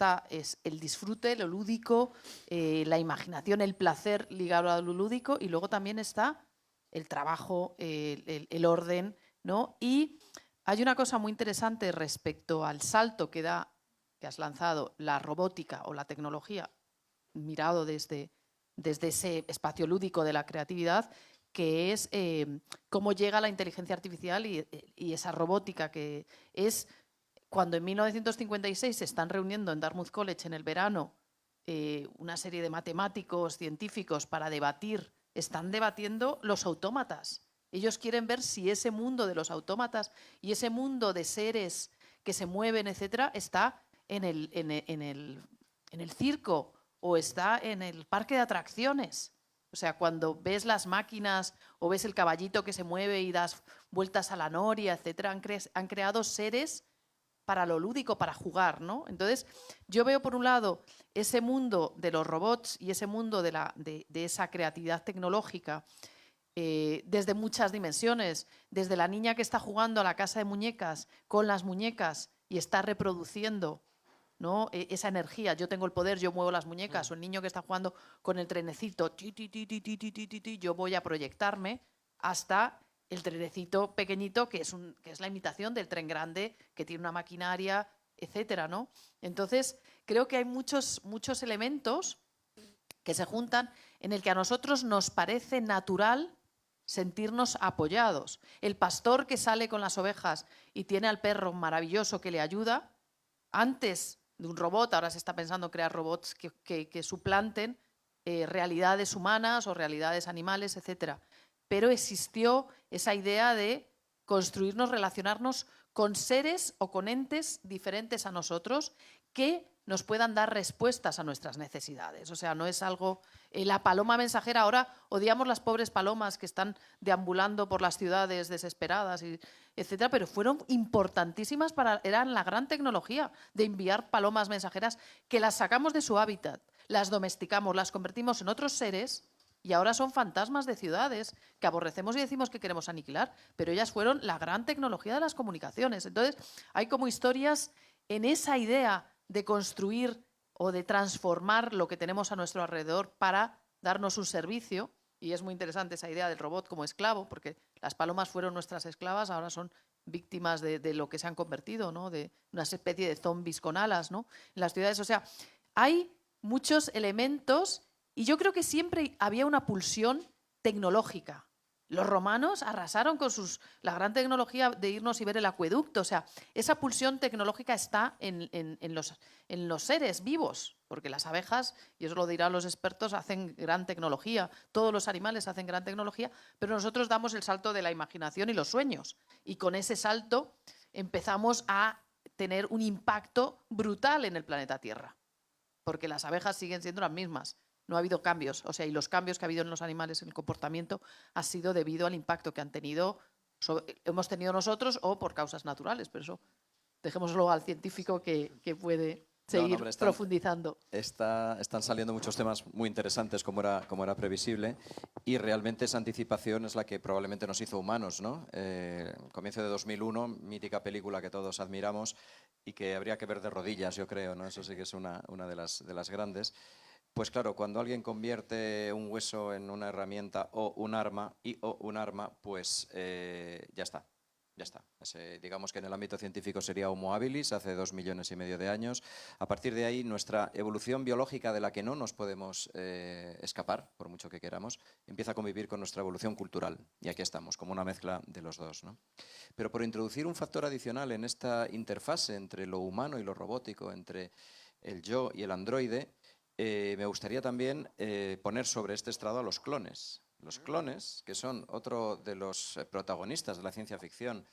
[SPEAKER 6] el disfrute, lo lúdico, la imaginación, el placer ligado a lo lúdico, y luego también está el trabajo, el orden, ¿no? Y hay una cosa muy interesante respecto al salto que has lanzado la robótica o la tecnología, mirado desde ese espacio lúdico de la creatividad, que es cómo llega la inteligencia artificial y esa robótica, que es cuando en 1956 se están reuniendo en Dartmouth College en el verano una serie de matemáticos, científicos, para debatir, están debatiendo los autómatas. Ellos quieren ver si ese mundo de los autómatas y ese mundo de seres que se mueven, etcétera, está en el circo o está en el parque de atracciones. O sea, cuando ves las máquinas o ves el caballito que se mueve y das vueltas a la noria, etcétera, han creado seres para lo lúdico, para jugar, ¿no? Entonces, yo veo por un lado ese mundo de los robots y ese mundo de esa creatividad tecnológica desde muchas dimensiones, desde la niña que está jugando a la casa de muñecas con las muñecas y está reproduciendo, ¿no? Esa energía, yo tengo el poder, yo muevo las muñecas, o el niño que está jugando con el trenecito, yo voy a proyectarme, hasta el trenecito pequeñito que es la imitación del tren grande, que tiene una maquinaria, etcétera, ¿no? Entonces, creo que hay muchos elementos que se juntan en el que a nosotros nos parece natural sentirnos apoyados. El pastor que sale con las ovejas y tiene al perro maravilloso que le ayuda, antes de un robot, ahora se está pensando en crear robots que suplanten realidades humanas o realidades animales, etcétera. Pero existió esa idea de construirnos, relacionarnos con seres o con entes diferentes a nosotros que nos puedan dar respuestas a nuestras necesidades. O sea, no es algo... la paloma mensajera, ahora odiamos las pobres palomas que están deambulando por las ciudades desesperadas, etcétera, pero fueron importantísimas eran la gran tecnología de enviar palomas mensajeras, que las sacamos de su hábitat, las domesticamos, las convertimos en otros seres y ahora son fantasmas de ciudades que aborrecemos y decimos que queremos aniquilar, pero ellas fueron la gran tecnología de las comunicaciones. Entonces, hay como historias en esa idea de construir o de transformar lo que tenemos a nuestro alrededor para darnos un servicio, y es muy interesante esa idea del robot como esclavo, porque las palomas fueron nuestras esclavas, ahora son víctimas de lo que se han convertido, ¿no? De una especie de zombies con alas, ¿no? En las ciudades, o sea, hay muchos elementos y yo creo que siempre había una pulsión tecnológica. Los romanos arrasaron con la gran tecnología de irnos y ver el acueducto. O sea, esa pulsión tecnológica está en los seres vivos, porque las abejas, y eso lo dirán los expertos, hacen gran tecnología. Todos los animales hacen gran tecnología, pero nosotros damos el salto de la imaginación y los sueños. Y con ese salto empezamos a tener un impacto brutal en el planeta Tierra, porque las abejas siguen siendo las mismas. No ha habido cambios, o sea, y los cambios que ha habido en los animales en el comportamiento ha sido debido al impacto que hemos tenido nosotros o por causas naturales, pero eso dejémoslo al científico que puede seguir profundizando.
[SPEAKER 5] Están saliendo muchos temas muy interesantes, como era previsible, y realmente esa anticipación es la que probablemente nos hizo humanos, ¿no? Comienzo de 2001, mítica película que todos admiramos y que habría que ver de rodillas, yo creo, ¿no? Eso sí que es una de las grandes. Pues claro, cuando alguien convierte un hueso en una herramienta o un arma, pues ya está. Digamos que en el ámbito científico sería Homo habilis hace 2,5 millones de años. A partir de ahí, nuestra evolución biológica, de la que no nos podemos escapar, por mucho que queramos, empieza a convivir con nuestra evolución cultural. Y aquí estamos, como una mezcla de los dos, ¿no? Pero por introducir un factor adicional en esta interfase entre lo humano y lo robótico, entre el yo y el androide, me gustaría también poner sobre este estrado a los clones. Los clones, que son otro de los protagonistas de la ciencia ficción.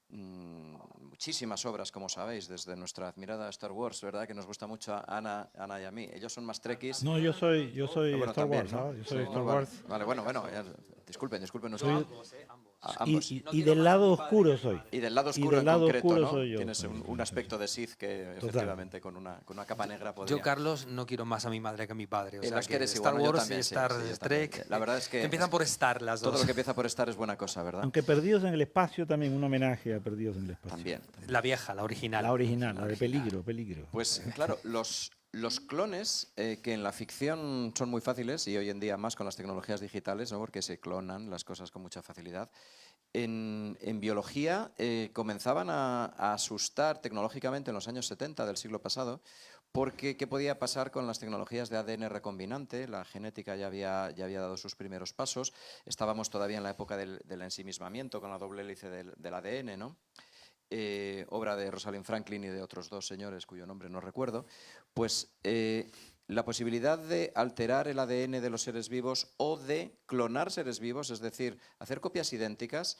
[SPEAKER 5] Muchísimas obras, como sabéis, desde nuestra admirada Star Wars, ¿verdad? Que nos gusta mucho a Ana y a mí. Ellos son más trekkies.
[SPEAKER 4] No, yo soy
[SPEAKER 5] bueno,
[SPEAKER 4] Star
[SPEAKER 5] también,
[SPEAKER 4] Wars,
[SPEAKER 5] ¿no?
[SPEAKER 4] ¿sabes? Yo soy
[SPEAKER 5] Sí,
[SPEAKER 4] Star
[SPEAKER 5] vale.
[SPEAKER 4] Wars.
[SPEAKER 5] Vale, bueno, disculpen. No
[SPEAKER 4] Soy-
[SPEAKER 5] ambos.
[SPEAKER 4] Y del lado oscuro soy.
[SPEAKER 5] Y del lado
[SPEAKER 4] Y
[SPEAKER 5] oscuro
[SPEAKER 4] del lado
[SPEAKER 5] en concreto,
[SPEAKER 4] oscuro
[SPEAKER 5] ¿no?
[SPEAKER 4] soy yo.
[SPEAKER 5] Tienes
[SPEAKER 4] Sí,
[SPEAKER 5] un
[SPEAKER 4] sí,
[SPEAKER 5] aspecto de Sith que efectivamente con una capa negra podría...
[SPEAKER 7] Yo, Carlos, no quiero más a mi madre que a mi padre. O sea,
[SPEAKER 5] las
[SPEAKER 7] que
[SPEAKER 5] quieres
[SPEAKER 7] Star
[SPEAKER 5] igual, ¿no? Yo
[SPEAKER 7] Wars
[SPEAKER 5] también,
[SPEAKER 7] y
[SPEAKER 5] sí,
[SPEAKER 7] Star
[SPEAKER 5] yo
[SPEAKER 7] Trek
[SPEAKER 5] también. La verdad es que
[SPEAKER 7] empiezan por Star las dos.
[SPEAKER 5] todo lo que empieza por Star es buena cosa, ¿verdad?
[SPEAKER 4] Aunque Perdidos en el Espacio también, un homenaje a Perdidos en el Espacio.
[SPEAKER 5] También.
[SPEAKER 7] La vieja, la original.
[SPEAKER 4] La original, la de Peligro.
[SPEAKER 5] Pues claro, los clones, que en la ficción son muy fáciles, y hoy en día más con las tecnologías digitales, ¿no? Porque se clonan las cosas con mucha facilidad. En biología comenzaban a asustar tecnológicamente en los años 70 del siglo pasado, porque ¿qué podía pasar con las tecnologías de ADN recombinante? La genética ya había dado sus primeros pasos, estábamos todavía en la época del ensimismamiento con la doble hélice del ADN, ¿no? Obra de Rosalind Franklin y de otros dos señores cuyo nombre no recuerdo, pues la posibilidad de alterar el ADN de los seres vivos o de clonar seres vivos, es decir, hacer copias idénticas,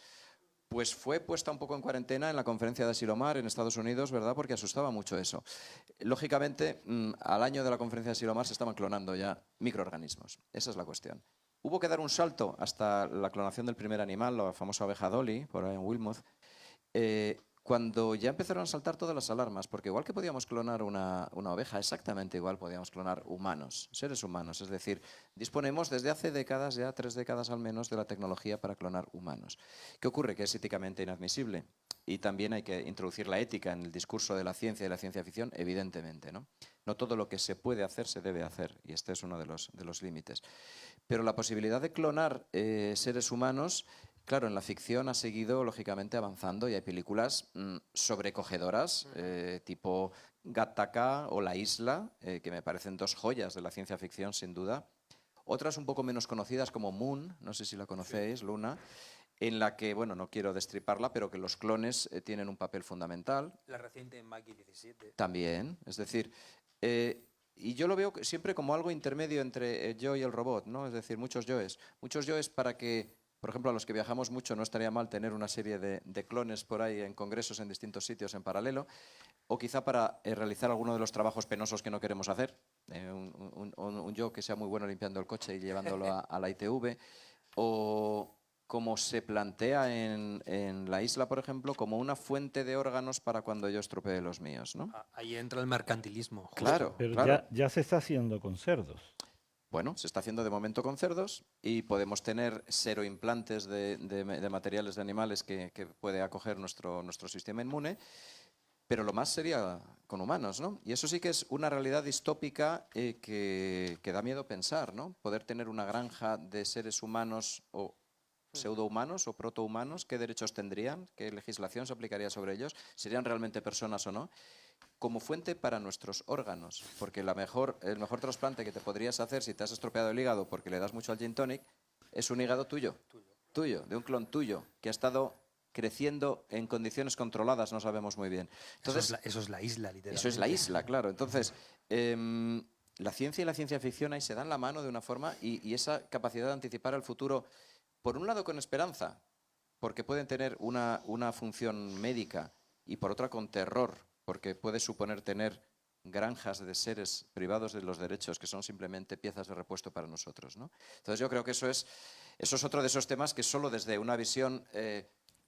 [SPEAKER 5] pues fue puesta un poco en cuarentena en la conferencia de Asilomar en Estados Unidos, ¿verdad? Porque asustaba mucho eso. Lógicamente, al año de la conferencia de Asilomar se estaban clonando ya microorganismos. Esa es la cuestión. Hubo que dar un salto hasta la clonación del primer animal, la famosa oveja Dolly, por ahí en Wilmouth, cuando ya empezaron a saltar todas las alarmas, porque igual que podíamos clonar una oveja, exactamente igual podíamos clonar humanos, seres humanos. Es decir, disponemos desde hace décadas, ya 3 décadas al menos, de la tecnología para clonar humanos. ¿Qué ocurre? Que es éticamente inadmisible. Y también hay que introducir la ética en el discurso de la ciencia y la ciencia ficción, evidentemente, ¿no? No todo lo que se puede hacer se debe hacer, y este es uno de los límites. Pero la posibilidad de clonar seres humanos, claro, en la ficción ha seguido, lógicamente, avanzando y hay películas sobrecogedoras, tipo Gattaca o La Isla, que me parecen 2 joyas de la ciencia ficción, sin duda. Otras un poco menos conocidas, como Moon, no sé si la conocéis, sí. Luna, en la que, bueno, no quiero destriparla, pero que los clones tienen un papel fundamental.
[SPEAKER 7] La reciente en Mikey 17.
[SPEAKER 5] También, es decir... y yo lo veo siempre como algo intermedio entre el yo y el robot, ¿no? Es decir, muchos yoes para que, por ejemplo, a los que viajamos mucho no estaría mal tener una serie de clones por ahí en congresos en distintos sitios en paralelo, o quizá para realizar alguno de los trabajos penosos que no queremos hacer, un yo que sea muy bueno limpiando el coche y llevándolo a la ITV, o como se plantea en La Isla, por ejemplo, como una fuente de órganos para cuando yo estropee los míos, ¿no?
[SPEAKER 7] Ahí entra el mercantilismo.
[SPEAKER 5] Claro,
[SPEAKER 4] Pero
[SPEAKER 5] claro.
[SPEAKER 4] ya se está haciendo con cerdos.
[SPEAKER 5] Bueno, se está haciendo de momento con cerdos y podemos tener seroimplantes de materiales de animales que puede acoger nuestro sistema inmune, pero lo más sería con humanos, ¿no? Y eso sí que es una realidad distópica que da miedo pensar, ¿no? Poder tener una granja de seres humanos o pseudohumanos o protohumanos, ¿qué derechos tendrían? ¿Qué legislación se aplicaría sobre ellos? ¿Serían realmente personas o no? Como fuente para nuestros órganos, porque el mejor trasplante que te podrías hacer si te has estropeado el hígado porque le das mucho al gin tonic es un hígado tuyo, de un clon tuyo, que ha estado creciendo en condiciones controladas, no sabemos muy bien. Entonces,
[SPEAKER 7] eso es la isla, literalmente.
[SPEAKER 5] Eso es la isla, claro. Entonces, la ciencia y la ciencia ficción ahí se dan la mano de una forma y esa capacidad de anticipar el futuro, por un lado con esperanza, porque pueden tener una función médica, y por otra con terror, porque puede suponer tener granjas de seres privados de los derechos que son simplemente piezas de repuesto para nosotros, ¿no? Entonces yo creo que eso es otro de esos temas que solo desde una visión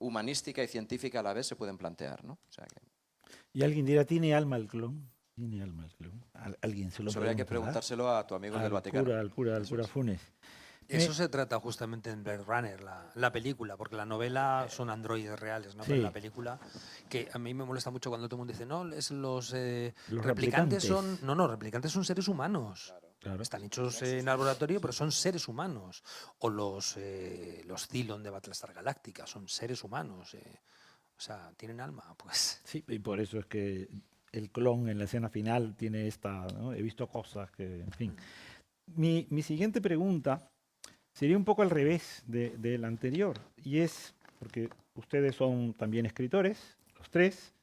[SPEAKER 5] humanística y científica a la vez se pueden plantear, ¿no? O sea que...
[SPEAKER 4] Y alguien dirá, ¿tiene alma el clon? ¿Tiene alma el clon? Alguien se lo
[SPEAKER 5] Eso habría que preguntárselo a tu amigo del Vaticano.
[SPEAKER 4] Al cura Funes.
[SPEAKER 7] Eso se trata justamente en Blade Runner, la película, porque la novela son androides reales, ¿no?
[SPEAKER 4] Sí.
[SPEAKER 7] Pero la película, que a mí me molesta mucho cuando todo el mundo dice, no, los
[SPEAKER 4] replicantes.
[SPEAKER 7] replicantes son... No, replicantes son seres humanos.
[SPEAKER 4] Claro.
[SPEAKER 7] Están hechos en laboratorio, pero son seres humanos. O los Cylon de Battlestar Galactica son seres humanos. O sea, tienen alma, pues.
[SPEAKER 4] Sí, y por eso es que el clon en la escena final tiene esta, ¿no? He visto cosas que, en fin. Mi siguiente pregunta sería un poco al revés de la anterior, y es, porque ustedes son también escritores, los tres,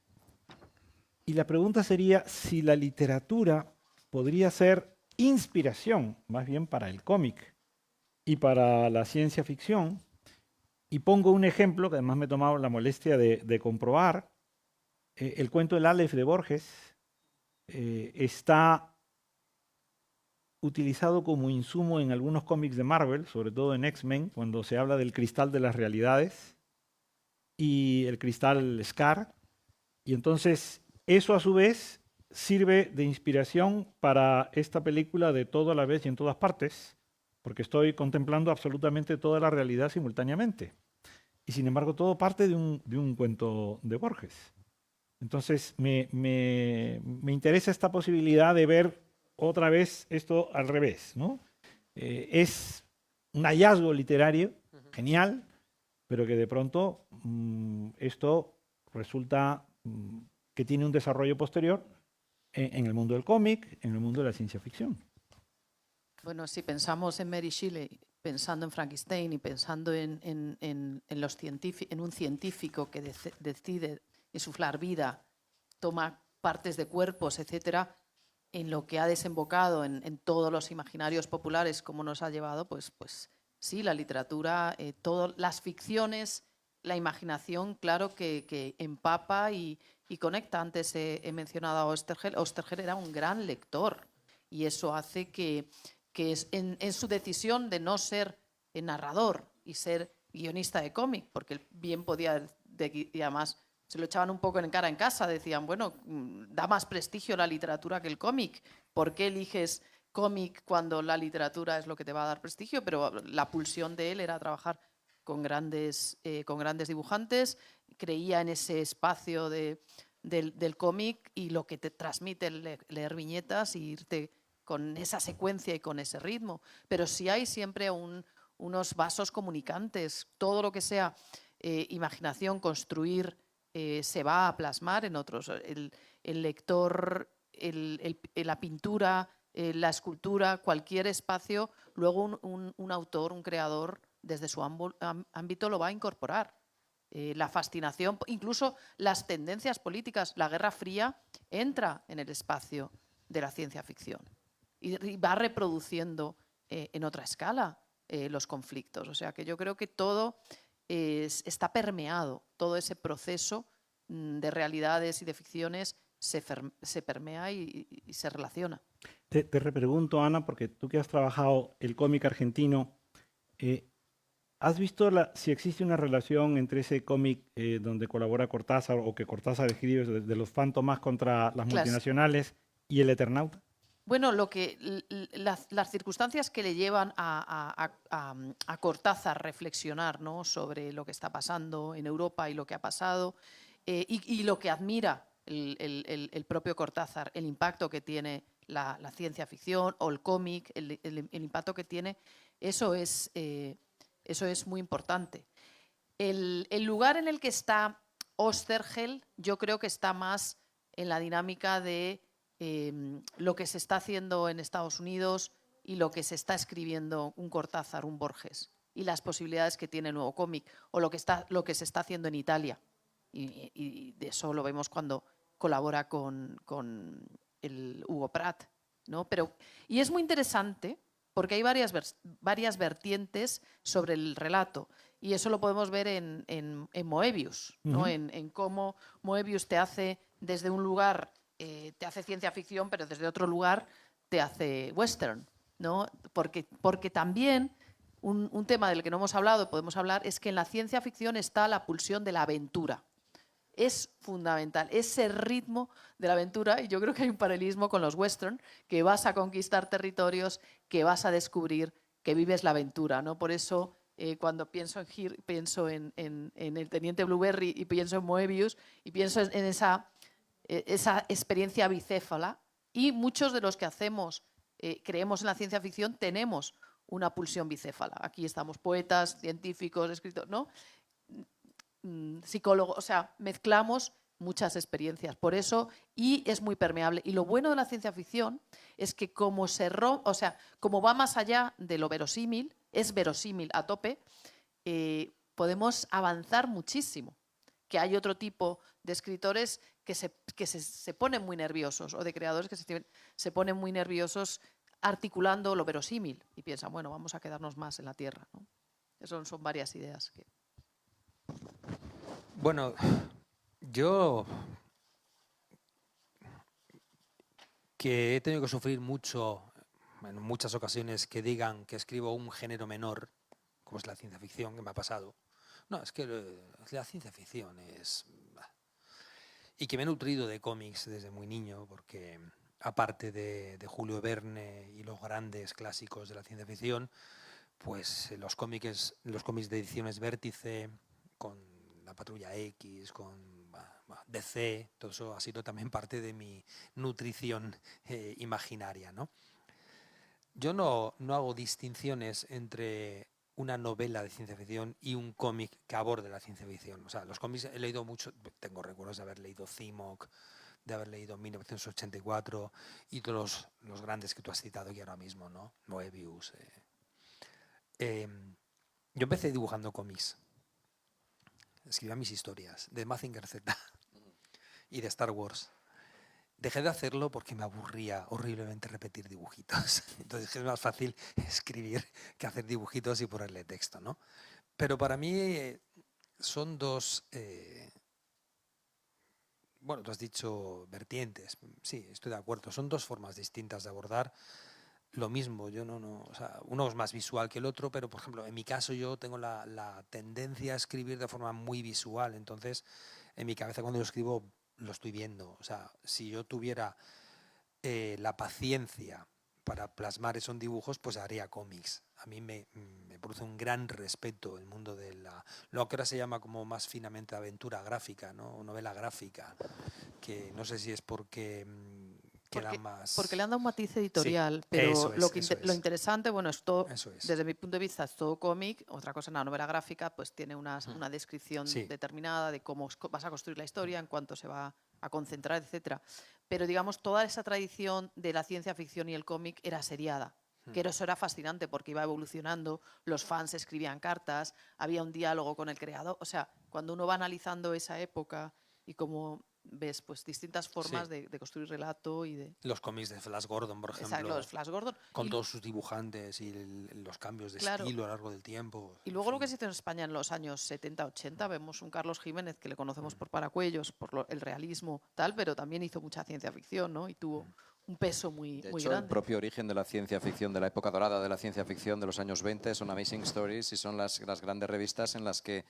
[SPEAKER 4] y la pregunta sería si la literatura podría ser inspiración, más bien para el cómic y para la ciencia ficción. Y pongo un ejemplo que además me he tomado la molestia de comprobar. El cuento El Aleph de Borges está utilizado como insumo en algunos cómics de Marvel, sobre todo en X-Men, cuando se habla del cristal de las realidades y el cristal Scar. Y entonces eso a su vez sirve de inspiración para esta película de Todo a la vez y en todas partes, porque estoy contemplando absolutamente toda la realidad simultáneamente. Y sin embargo todo parte de un cuento de Borges. Entonces me interesa esta posibilidad de ver otra vez esto al revés, ¿no? Es un hallazgo literario genial, pero que de pronto esto resulta que tiene un desarrollo posterior en el mundo del cómic, en el mundo de la ciencia ficción.
[SPEAKER 6] Bueno, si pensamos en Mary Shelley, pensando en Frankenstein y pensando en un científico que decide insuflar vida, toma partes de cuerpos, etcétera, en lo que ha desembocado en todos los imaginarios populares, como nos ha llevado, pues sí, la literatura, todas las ficciones, la imaginación, claro que empapa y conecta. Antes he mencionado a Oesterheld. Oesterheld era un gran lector y eso hace que en su decisión de no ser narrador y ser guionista de cómic, porque él bien podía, y además se lo echaban un poco en cara en casa, decían, bueno, da más prestigio la literatura que el cómic, ¿por qué eliges cómic cuando la literatura es lo que te va a dar prestigio? Pero la pulsión de él era trabajar con grandes dibujantes, creía en ese espacio del cómic y lo que te transmite leer viñetas y irte con esa secuencia y con ese ritmo. Pero sí hay siempre unos vasos comunicantes, todo lo que sea imaginación, construir, se va a plasmar en otros. El lector, la pintura, la escultura, cualquier espacio, luego un autor, un creador, desde su ámbito lo va a incorporar. La fascinación, incluso las tendencias políticas, la Guerra Fría entra en el espacio de la ciencia ficción y va reproduciendo en otra escala los conflictos. O sea que yo creo que todo está permeado, todo ese proceso de realidades y de ficciones se permea y se relaciona.
[SPEAKER 4] Te repregunto, Ana, porque tú que has trabajado el cómic argentino, ¿has visto si existe una relación entre ese cómic donde colabora Cortázar o que Cortázar escribe de los fántomas contra las multinacionales y El Eternauta?
[SPEAKER 6] Bueno, las circunstancias que le llevan a Cortázar reflexionar, ¿no?, sobre lo que está pasando en Europa y lo que ha pasado, y lo que admira el propio Cortázar, el impacto que tiene la ciencia ficción o el cómic, el impacto que tiene, eso es muy importante. El lugar en el que está Oesterheld, yo creo que está más en la dinámica de lo que se está haciendo en Estados Unidos y lo que se está escribiendo un Cortázar, un Borges, y las posibilidades que tiene el nuevo cómic, o lo que se está haciendo en Italia. Y de eso lo vemos cuando colabora con el Hugo Pratt, ¿no? Y es muy interesante porque hay varias vertientes sobre el relato, y eso lo podemos ver en Moebius, ¿no? En cómo Moebius te hace desde un lugar, te hace ciencia ficción, pero desde otro lugar te hace western, ¿no? Porque también un tema del que no hemos hablado, podemos hablar, es que en la ciencia ficción está la pulsión de la aventura. Es fundamental, ese ritmo de la aventura, y yo creo que hay un paralelismo con los western, que vas a conquistar territorios, que vas a descubrir, que vives la aventura, ¿no? Por eso cuando pienso en Here, pienso en el Teniente Blueberry y pienso en Moebius y pienso en esa experiencia bicéfala, y muchos de los que hacemos, creemos en la ciencia ficción, tenemos una pulsión bicéfala. Aquí estamos poetas, científicos, escritores, ¿no? Psicólogos, o sea, mezclamos muchas experiencias. Por eso, y es muy permeable. Y lo bueno de la ciencia ficción es que como va más allá de lo verosímil, es verosímil a tope, podemos avanzar muchísimo. Que hay otro tipo de escritores que se ponen muy nerviosos, o de creadores que se ponen muy nerviosos articulando lo verosímil y piensan, bueno, vamos a quedarnos más en la tierra, ¿no? Eso son varias ideas que...
[SPEAKER 7] Bueno, yo que he tenido que sufrir mucho, en muchas ocasiones, que digan que escribo un género menor, como es la ciencia ficción, que me ha pasado. No, es que la ciencia ficción es... Y que me he nutrido de cómics desde muy niño, porque aparte de Julio Verne y los grandes clásicos de la ciencia ficción, pues los cómics de ediciones Vértice, con la Patrulla X, con DC, todo eso ha sido también parte de mi nutrición imaginaria, ¿no? Yo no hago distinciones entre una novela de ciencia ficción y un cómic que aborde la ciencia ficción. O sea, los cómics he leído mucho, tengo recuerdos de haber leído Cimoc, de haber leído 1984 y todos los grandes que tú has citado aquí ahora mismo, ¿no? Moebius. Yo empecé dibujando cómics. Escribía mis historias de Mazinger Z y de Star Wars. Dejé de hacerlo porque me aburría horriblemente repetir dibujitos. Entonces es más fácil escribir que hacer dibujitos y ponerle texto, ¿no? Pero para mí son dos... bueno, tú has dicho vertientes. Sí, estoy de acuerdo. Son dos formas distintas de abordar lo mismo. Yo o sea, uno es más visual que el otro, pero por ejemplo, en mi caso yo tengo la tendencia a escribir de forma muy visual. Entonces, en mi cabeza cuando yo escribo lo estoy viendo. O sea, si yo tuviera la paciencia para plasmar eso en dibujos, pues haría cómics. A mí me produce un gran respeto el mundo de lo que ahora se llama como más finamente aventura gráfica, ¿no? O novela gráfica, que no sé si es porque
[SPEAKER 6] porque le han dado un matiz editorial,
[SPEAKER 7] sí,
[SPEAKER 6] pero lo interesante, bueno, desde mi punto de vista es todo cómic. Otra cosa, en la novela gráfica pues tiene una descripción determinada de cómo vas a construir la historia, en cuánto se va a concentrar, etcétera. Pero digamos, toda esa tradición de la ciencia ficción y el cómic era seriada. Que eso era fascinante porque iba evolucionando, los fans escribían cartas, había un diálogo con el creador. O sea, cuando uno va analizando esa época y cómo ves pues distintas formas de construir relato y de...
[SPEAKER 7] Los cómics de Flash Gordon, por ejemplo.
[SPEAKER 6] Exacto, los Flash Gordon.
[SPEAKER 7] Con todos sus dibujantes y los cambios de estilo a lo largo del tiempo.
[SPEAKER 6] Y luego lo que se hizo en España en los años 70-80, vemos un Carlos Jiménez que le conocemos por Paracuellos, por el realismo, tal, pero también hizo mucha ciencia ficción, ¿no? Y tuvo un peso muy,
[SPEAKER 5] De
[SPEAKER 6] muy
[SPEAKER 5] hecho,
[SPEAKER 6] grande.
[SPEAKER 5] el propio origen de la ciencia ficción, de la época dorada de la ciencia ficción de los años 20, son Amazing Stories y son las grandes revistas en las que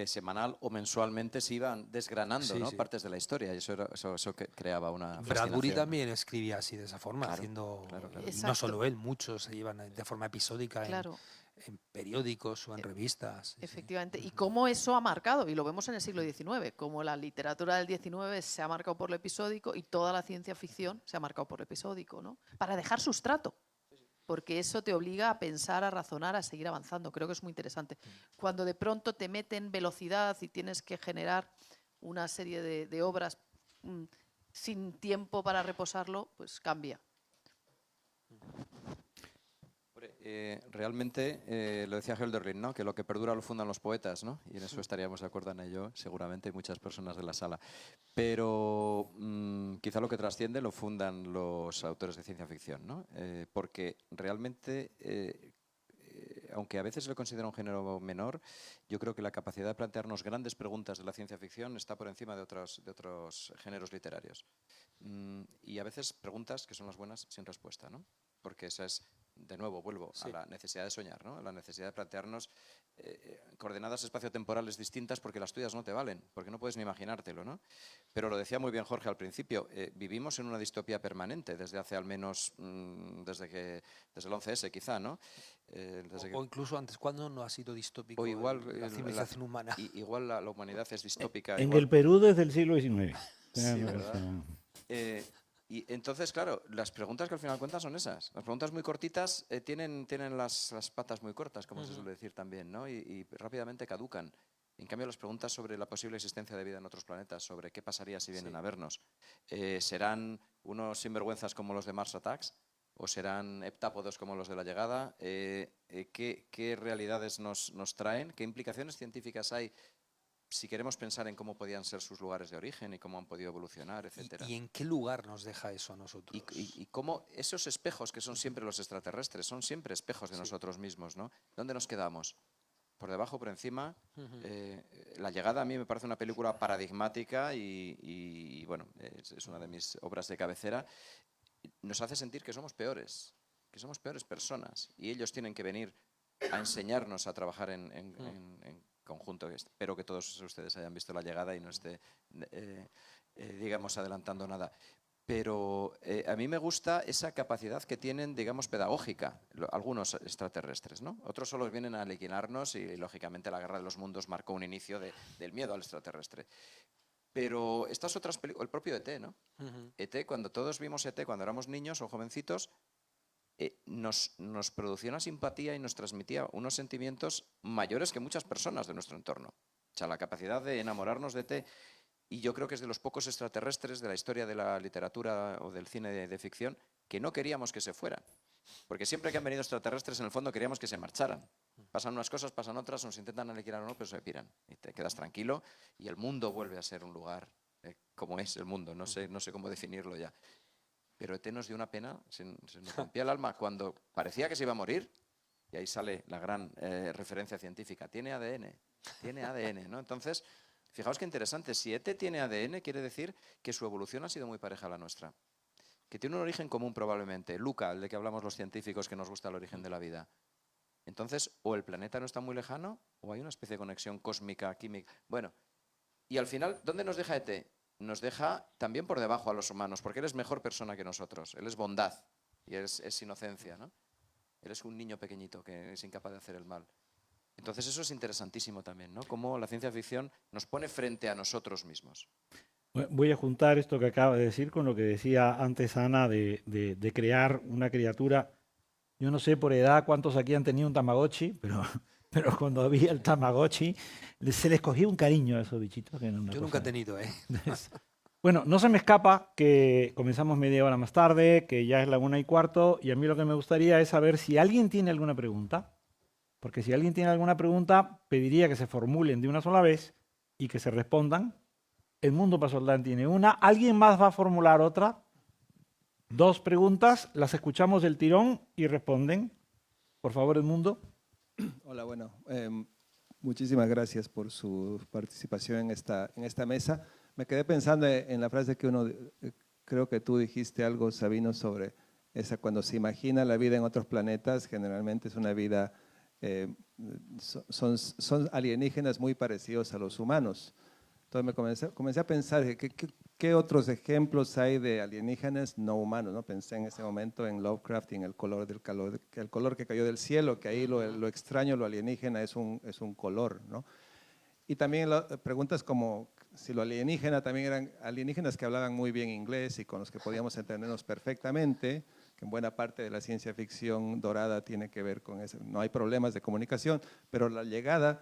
[SPEAKER 5] semanal o mensualmente se iban desgranando,
[SPEAKER 7] Sí,
[SPEAKER 5] ¿no?
[SPEAKER 7] sí.
[SPEAKER 5] Partes de la historia y eso que creaba una
[SPEAKER 7] Bradbury
[SPEAKER 5] fascinación.
[SPEAKER 7] también escribía así, de esa forma,
[SPEAKER 5] Claro,
[SPEAKER 7] haciendo...
[SPEAKER 5] claro, claro.
[SPEAKER 7] Y no
[SPEAKER 6] Exacto.
[SPEAKER 7] solo él, muchos se iban de forma episódica
[SPEAKER 6] Claro.
[SPEAKER 7] en periódicos o en revistas. Sí, sí.
[SPEAKER 6] Efectivamente. Y cómo eso ha marcado, y lo vemos en el siglo XIX, como la literatura del XIX se ha marcado por lo episódico y toda la ciencia ficción se ha marcado por lo episódico, ¿no? Para dejar sustrato, porque eso te obliga a pensar, a razonar, a seguir avanzando. Creo que es muy interesante. Cuando de pronto te meten velocidad y tienes que generar una serie de obras sin tiempo para reposarlo, pues cambia.
[SPEAKER 5] Realmente, lo decía Hölderlin, ¿no? Que lo que perdura lo fundan los poetas, ¿no? Y en eso estaríamos de acuerdo en ello, seguramente, muchas personas de la sala. Pero quizá lo que trasciende lo fundan los autores de ciencia ficción, ¿no? Porque realmente, aunque a veces se lo considera un género menor, yo creo que la capacidad de plantearnos grandes preguntas de la ciencia ficción está por encima de otros géneros literarios. Y a veces preguntas que son las buenas sin respuesta, ¿no? Porque esa es, de nuevo, vuelvo a la necesidad de soñar, ¿no? La necesidad de plantearnos coordenadas espaciotemporales distintas porque las tuyas no te valen, porque no puedes ni imaginártelo, ¿no? Pero lo decía muy bien Jorge al principio, vivimos en una distopía permanente desde hace al menos, desde el 11S quizá, ¿no?
[SPEAKER 7] O incluso antes, ¿cuándo no ha sido distópico
[SPEAKER 5] O igual
[SPEAKER 7] la civilización humana?
[SPEAKER 5] Igual la humanidad es distópica.
[SPEAKER 4] En
[SPEAKER 5] igual,
[SPEAKER 4] el Perú desde el siglo XIX.
[SPEAKER 5] Sí, ¿verdad? Y entonces, claro, las preguntas que al final cuentan son esas. Las preguntas muy cortitas tienen las patas muy cortas, como se suele decir también, ¿no? Y rápidamente caducan. En cambio, las preguntas sobre la posible existencia de vida en otros planetas, sobre qué pasaría si vienen a vernos, ¿serán unos sinvergüenzas como los de Mars Attacks? ¿O serán heptápodos como los de la llegada? ¿Qué realidades nos traen? ¿Qué implicaciones científicas hay si queremos pensar en cómo podían ser sus lugares de origen y cómo han podido evolucionar, etcétera?
[SPEAKER 7] ¿Y en qué lugar nos deja eso a nosotros?
[SPEAKER 5] Y cómo esos espejos que son siempre los extraterrestres, son siempre espejos de nosotros mismos, ¿no? ¿Dónde nos quedamos? ¿Por debajo, por encima? La llegada a mí me parece una película paradigmática y bueno, es una de mis obras de cabecera. Nos hace sentir que somos peores personas y ellos tienen que venir a enseñarnos a trabajar en conjunto. Espero que todos ustedes hayan visto La llegada y no esté, digamos, adelantando nada. Pero a mí me gusta esa capacidad que tienen, digamos, pedagógica, algunos extraterrestres, ¿no? Otros solo vienen a aniquilarnos y, lógicamente, la Guerra de los Mundos marcó un inicio del miedo al extraterrestre. Pero estas otras películas, el propio ET, ¿no? ET, cuando todos vimos ET cuando éramos niños o jovencitos, nos producía una simpatía y nos transmitía unos sentimientos mayores que muchas personas de nuestro entorno. O sea, la capacidad de enamorarnos de ET, y yo creo que es de los pocos extraterrestres de la historia de la literatura o del cine de ficción que no queríamos que se fueran. Porque siempre que han venido extraterrestres, en el fondo queríamos que se marcharan. Pasan unas cosas, pasan otras, nos intentan aniquilar o no, pero se piran. Y te quedas tranquilo y el mundo vuelve a ser un lugar como es el mundo. No sé cómo definirlo ya. Pero ET nos dio una pena, se nos rompía el alma cuando parecía que se iba a morir. Y ahí sale la gran referencia científica. Tiene ADN, ¿no? Entonces, fijaos qué interesante. Si ET tiene ADN, quiere decir que su evolución ha sido muy pareja a la nuestra. Que tiene un origen común probablemente. Luca, el de que hablamos los científicos, que nos gusta el origen de la vida. Entonces, o el planeta no está muy lejano, o hay una especie de conexión cósmica, química. Bueno, y al final, ¿dónde nos deja ET? Nos deja también por debajo a los humanos, porque él es mejor persona que nosotros. Él es bondad y es inocencia, ¿no? Él es un niño pequeñito que es incapaz de hacer el mal. Entonces eso es interesantísimo también, ¿no? Cómo la ciencia ficción nos pone frente a nosotros mismos.
[SPEAKER 4] Voy a juntar esto que acaba de decir con lo que decía antes Ana de crear una criatura. Yo no sé por edad cuántos aquí han tenido un Tamagotchi, pero cuando había el Tamagotchi se les cogía un cariño a esos bichitos. Que
[SPEAKER 7] Yo nunca he tenido,
[SPEAKER 4] Bueno, no se me escapa que comenzamos media hora más tarde, que ya es la 1:15, y a mí lo que me gustaría es saber si alguien tiene alguna pregunta, porque si alguien tiene alguna pregunta, pediría que se formulen de una sola vez y que se respondan. El Mundo para Soldán tiene una. ¿Alguien más va a formular otra? 2 preguntas, las escuchamos del tirón y responden. Por favor, Edmundo.
[SPEAKER 8] Hola, bueno, muchísimas gracias por su participación en esta mesa. Me quedé pensando en la frase que uno creo que tú dijiste algo, Sabino, sobre cuando se imagina la vida en otros planetas, generalmente es una vida, son alienígenas muy parecidos a los humanos. Entonces comencé a pensar, ¿qué otros ejemplos hay de alienígenas no humanos? ¿No? Pensé en ese momento en Lovecraft y en el color el color que cayó del cielo, que ahí lo extraño, lo alienígena es un color, ¿no? Y también preguntas como si lo alienígena también eran alienígenas que hablaban muy bien inglés y con los que podíamos entendernos perfectamente, que en buena parte de la ciencia ficción dorada tiene que ver con eso. No hay problemas de comunicación, pero la llegada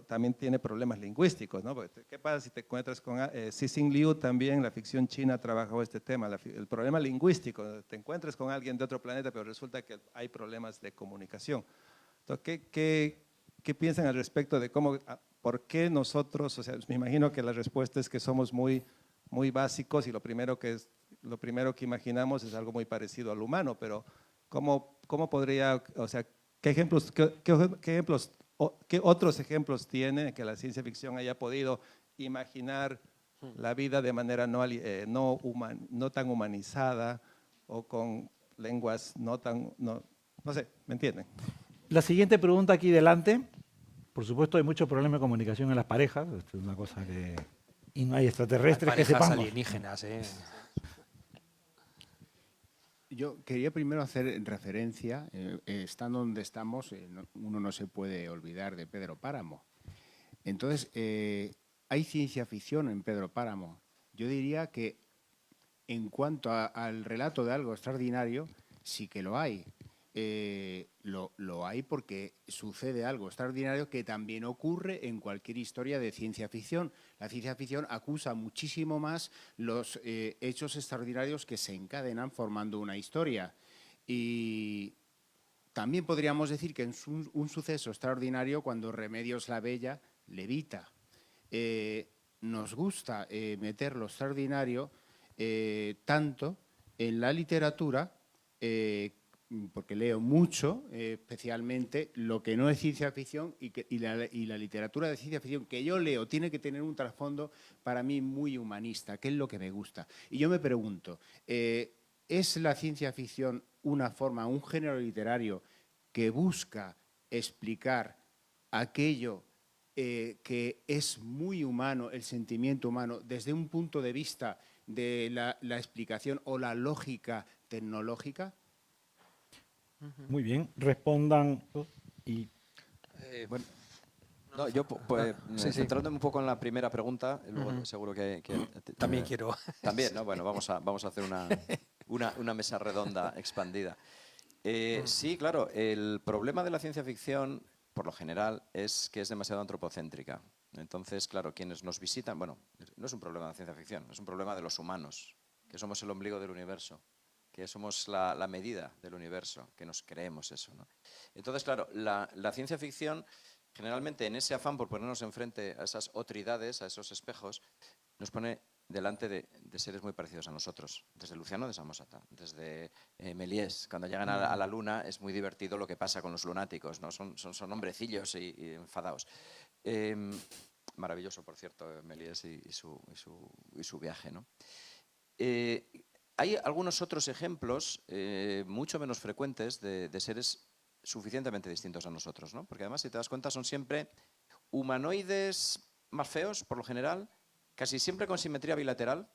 [SPEAKER 8] también tiene problemas lingüísticos, ¿no? Porque, ¿qué pasa si te encuentras con Cixin Liu también, la ficción china ha trabajado este tema, el problema lingüístico, te encuentras con alguien de otro planeta, pero resulta que hay problemas de comunicación. Entonces, ¿qué piensan al respecto de por qué nosotros, o sea, me imagino que la respuesta es que somos muy básicos y lo primero que imaginamos es algo muy parecido al humano, pero ¿cómo podría, o sea, qué otros ejemplos tiene que la ciencia ficción haya podido imaginar la vida de manera no tan humanizada o con lenguas no sé, ¿me entienden?
[SPEAKER 4] La siguiente pregunta aquí delante. Por supuesto, hay muchos problemas de comunicación en las parejas. Esto es una cosa que... Y no hay extraterrestres que
[SPEAKER 7] Parejas
[SPEAKER 4] sepamos.
[SPEAKER 7] alienígenas, ¿eh?
[SPEAKER 9] Yo quería primero hacer referencia, estando donde estamos, uno no se puede olvidar de Pedro Páramo. Entonces, hay ciencia ficción en Pedro Páramo. Yo diría que en cuanto al relato de algo extraordinario, sí que lo hay. Lo hay porque sucede algo extraordinario que también ocurre en cualquier historia de ciencia ficción. La ciencia ficción acusa muchísimo más los hechos extraordinarios que se encadenan formando una historia. Y también podríamos decir que es un suceso extraordinario cuando Remedios la Bella levita. Nos gusta meter lo extraordinario tanto en la literatura, porque leo mucho, especialmente lo que no es ciencia ficción y la literatura de ciencia ficción que yo leo tiene que tener un trasfondo para mí muy humanista, que es lo que me gusta. Y yo me pregunto, ¿es la ciencia ficción una forma, un género literario que busca explicar aquello que es muy humano, el sentimiento humano, desde un punto de vista de la explicación o la lógica tecnológica?
[SPEAKER 4] Muy bien, respondan y...
[SPEAKER 5] Bueno, no, yo centrándome un poco en la primera pregunta, luego seguro que
[SPEAKER 7] también quiero.
[SPEAKER 5] También, ¿no? Bueno, vamos a hacer una mesa redonda expandida. Sí, claro, el problema de la ciencia ficción, por lo general, es que es demasiado antropocéntrica. Entonces, claro, quienes nos visitan, bueno, no es un problema de ciencia ficción, es un problema de los humanos, que somos el ombligo del universo, que somos la medida del universo, que nos creemos eso, ¿no? Entonces, claro, la ciencia ficción, generalmente en ese afán por ponernos enfrente a esas otridades, a esos espejos, nos pone delante de seres muy parecidos a nosotros, desde Luciano de Samosata, desde Méliès. Cuando llegan a la luna es muy divertido lo que pasa con los lunáticos, ¿no? Son hombrecillos y enfadados. Maravilloso, por cierto, Méliès y su viaje, ¿no? Hay algunos otros ejemplos mucho menos frecuentes de seres suficientemente distintos a nosotros, ¿no? Porque además, si te das cuenta, son siempre humanoides más feos, por lo general, casi siempre con simetría bilateral.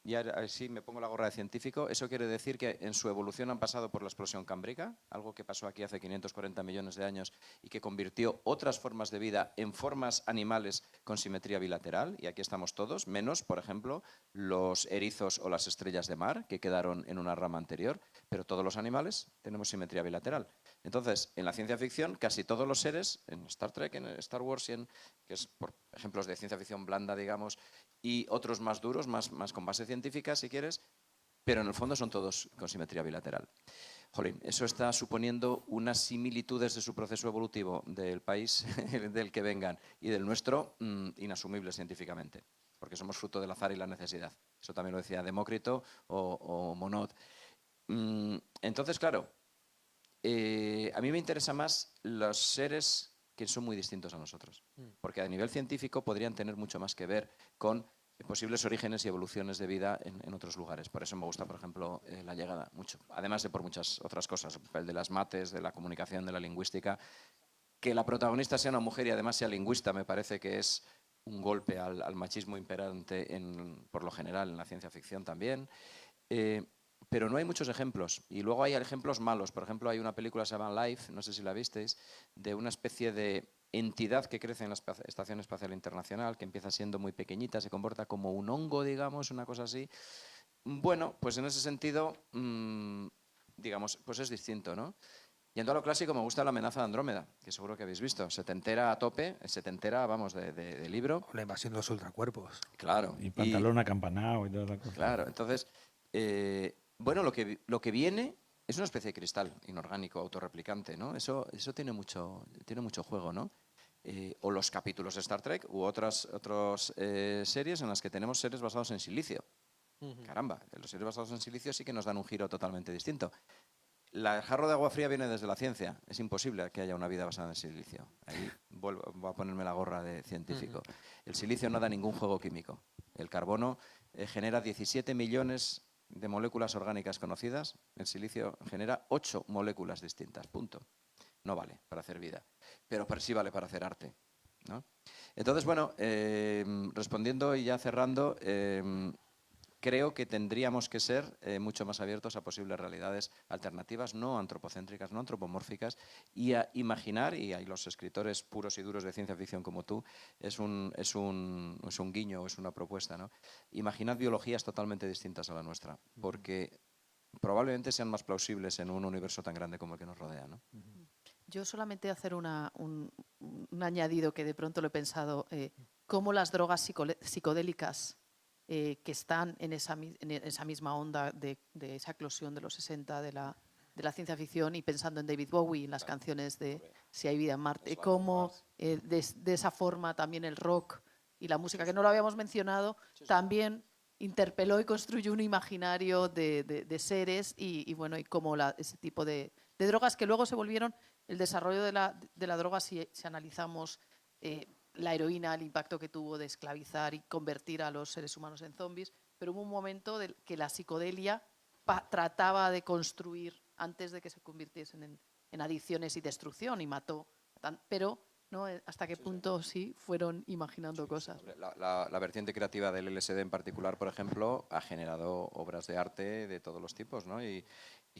[SPEAKER 5] Y así me pongo la gorra de científico. Eso quiere decir que en su evolución han pasado por la explosión cámbrica, algo que pasó aquí hace 540 millones de años y que convirtió otras formas de vida en formas animales con simetría bilateral. Y aquí estamos todos, menos, por ejemplo, los erizos o las estrellas de mar, que quedaron en una rama anterior. Pero todos los animales tenemos simetría bilateral. Entonces, en la ciencia ficción, casi todos los seres, en Star Trek, en Star Wars, que es por ejemplos de ciencia ficción blanda, digamos, y otros más duros, más con base científica, si quieres, pero en el fondo son todos con simetría bilateral. Jolín, eso está suponiendo unas similitudes de su proceso evolutivo del país del que vengan y del nuestro inasumibles científicamente, porque somos fruto del azar y la necesidad. Eso también lo decía Demócrito o Monod. Entonces, claro, a mí me interesa más los seres que son muy distintos a nosotros, porque a nivel científico podrían tener mucho más que ver con posibles orígenes y evoluciones de vida en otros lugares. Por eso me gusta, por ejemplo, La llegada, mucho. Además de por muchas otras cosas, el papel de las mates, de la comunicación, de la lingüística. Que la protagonista sea una mujer y además sea lingüista me parece que es un golpe al machismo imperante por lo general en la ciencia ficción también. Pero no hay muchos ejemplos. Y luego hay ejemplos malos. Por ejemplo, hay una película que se llama Life, no sé si la visteis, de una especie de entidad que crece en la Estación Espacial Internacional, que empieza siendo muy pequeñita, se comporta como un hongo, digamos, una cosa así. Bueno, pues en ese sentido, digamos, pues es distinto, ¿no? Yendo a lo clásico, me gusta La amenaza de Andrómeda, que seguro que habéis visto. Setentera a tope, setentera, vamos, de libro.
[SPEAKER 7] La invasión de los ultracuerpos.
[SPEAKER 5] Claro.
[SPEAKER 4] Y pantalón acampanado y toda la cosa.
[SPEAKER 5] Claro, entonces, bueno, lo que viene es una especie de cristal inorgánico, autorreplicante, ¿no? Eso tiene mucho juego, ¿no? O los capítulos de Star Trek u otras series en las que tenemos seres basados en silicio. Caramba, los seres basados en silicio sí que nos dan un giro totalmente distinto. El jarro de agua fría viene desde la ciencia. Es imposible que haya una vida basada en silicio. Ahí voy a ponerme la gorra de científico. El silicio no da ningún juego químico. El carbono genera 17 millones de moléculas orgánicas conocidas. El silicio genera 8 moléculas distintas. Punto. No vale para hacer vida, pero sí vale para hacer arte, ¿no? Entonces, bueno, respondiendo y ya cerrando, creo que tendríamos que ser mucho más abiertos a posibles realidades alternativas, no antropocéntricas, no antropomórficas, y a imaginar, y hay los escritores puros y duros de ciencia ficción como tú, es un guiño, es una propuesta, ¿no? Imaginad biologías totalmente distintas a la nuestra, porque probablemente sean más plausibles en un universo tan grande como el que nos rodea, ¿no?
[SPEAKER 6] Yo solamente hacer un añadido que de pronto lo he pensado, cómo las drogas psicodélicas que están en esa misma onda de esa eclosión de los 60 de la ciencia ficción, y pensando en David Bowie, en las canciones de Si hay vida en Marte, cómo de esa forma también el rock y la música, que no lo habíamos mencionado, también interpeló y construyó un imaginario de seres y bueno, y cómo ese tipo de drogas que luego se volvieron el desarrollo de la droga, si analizamos la heroína, el impacto que tuvo de esclavizar y convertir a los seres humanos en zombies, pero hubo un momento que la psicodelia trataba de construir antes de que se convirtiesen en adicciones y destrucción, y mató, pero ¿no? ¿Hasta qué punto sí fueron imaginando cosas?
[SPEAKER 5] La vertiente creativa del LSD en particular, por ejemplo, ha generado obras de arte de todos los tipos, ¿no? Y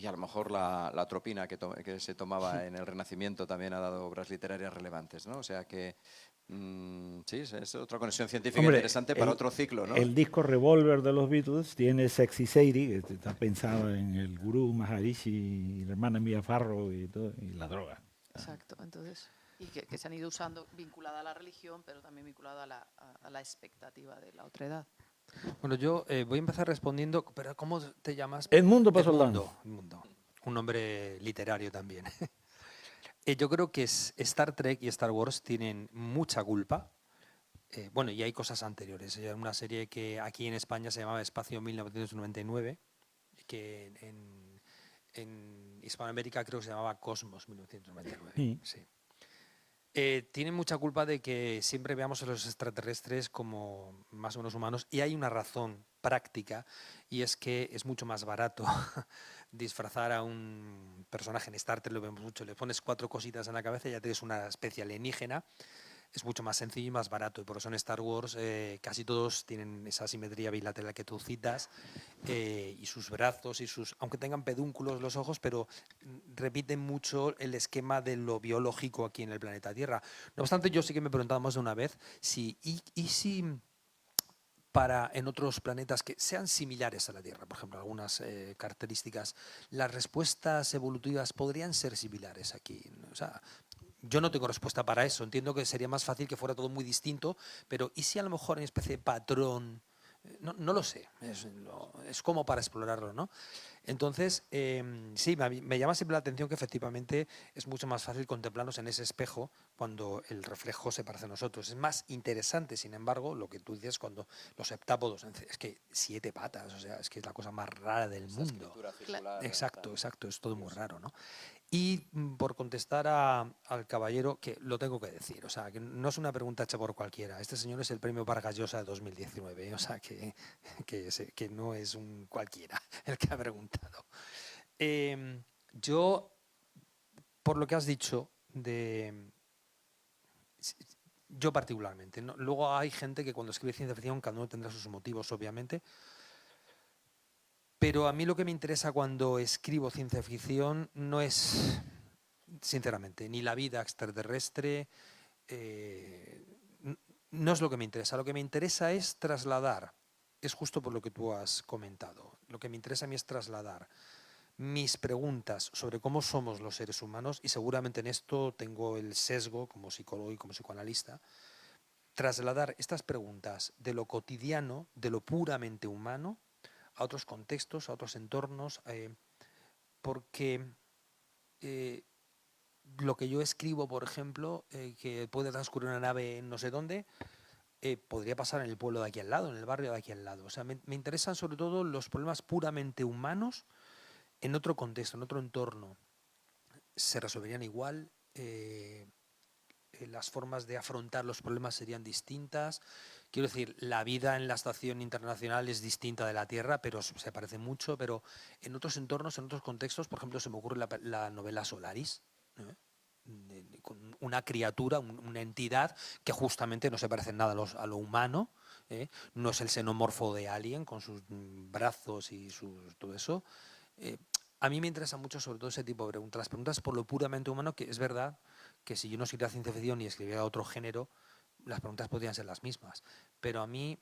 [SPEAKER 5] a lo mejor la atropina que se tomaba en el Renacimiento también ha dado obras literarias relevantes, ¿no? O sea que sí, es otra conexión científica interesante para otro ciclo, ¿no?
[SPEAKER 4] El disco Revolver de los Beatles tiene Sexy Sadie, que está pensado en el gurú Maharishi y la hermana Mia Farrow y la droga.
[SPEAKER 6] Exacto, entonces, y que se han ido usando vinculada a la religión, pero también vinculada a la expectativa de la otra edad.
[SPEAKER 7] Bueno, yo voy a empezar respondiendo, pero ¿cómo te llamas?
[SPEAKER 4] Edmundo Pasoldán.
[SPEAKER 7] Edmundo, un nombre literario también. Yo creo que Star Trek y Star Wars tienen mucha culpa. Bueno, y hay cosas anteriores. Hay una serie que aquí en España se llamaba Espacio 1999, que en Hispanoamérica creo que se llamaba Cosmos 1999. Sí. Tienen mucha culpa de que siempre veamos a los extraterrestres como más o menos humanos, y hay una razón práctica, y es que es mucho más barato disfrazar a un personaje. En Star Trek lo vemos mucho, le pones 4 cositas en la cabeza y ya tienes una especie alienígena. Es mucho más sencillo y más barato, y por eso en Star Wars casi todos tienen esa simetría bilateral que tú citas, y sus brazos, aunque tengan pedúnculos los ojos, pero repiten mucho el esquema de lo biológico aquí en el planeta Tierra. No obstante, yo sí que me he preguntado más de una vez si en otros planetas que sean similares a la Tierra, por ejemplo, algunas características, las respuestas evolutivas podrían ser similares aquí. O sea, yo no tengo respuesta para eso. Entiendo que sería más fácil que fuera todo muy distinto, pero ¿y si a lo mejor en especie de patrón? No lo sé, es como para explorarlo, ¿no? Entonces, sí, me llama siempre la atención que efectivamente es mucho más fácil contemplarnos en ese espejo cuando el reflejo se parece a nosotros. Es más interesante, sin embargo, lo que tú dices cuando los heptápodos, es que 7 patas, o sea, es que es la cosa más rara del mundo. Exacto, es todo muy raro, ¿no? Y por contestar al caballero, que lo tengo que decir, o sea, que no es una pregunta hecha por cualquiera. Este señor es el premio Vargas Llosa de 2019, o sea, que no es un cualquiera el que ha preguntado. Yo, por lo que has dicho, yo particularmente, ¿no? Luego hay gente que cuando escribe ciencia ficción, cada uno tendrá sus motivos, obviamente. Pero a mí lo que me interesa cuando escribo ciencia ficción no es, sinceramente, ni la vida extraterrestre, no es lo que me interesa. Lo que me interesa es trasladar, es justo por lo que tú has comentado, lo que me interesa a mí es trasladar mis preguntas sobre cómo somos los seres humanos, y seguramente en esto tengo el sesgo como psicólogo y como psicoanalista, trasladar estas preguntas de lo cotidiano, de lo puramente humano, a otros contextos, a otros entornos, porque lo que yo escribo, por ejemplo, que puede transcurrir una nave en no sé dónde, podría pasar en el pueblo de aquí al lado, en el barrio de aquí al lado. O sea, me interesan sobre todo los problemas puramente humanos en otro contexto, en otro entorno. Se resolverían igual, las formas de afrontar los problemas serían distintas. Quiero decir, la vida en la Estación Internacional es distinta de la Tierra, pero se parece mucho, pero en otros entornos, en otros contextos, por ejemplo, se me ocurre la novela Solaris, con una criatura, una entidad que justamente no se parece en nada a lo humano, no es el xenomorfo de Alien con sus brazos y todo eso. A mí me interesa mucho sobre todo ese tipo de preguntas, las preguntas por lo puramente humano, que es verdad que si yo no escribiera ciencia ficción y escribiera otro género, las preguntas podrían ser las mismas, pero a mí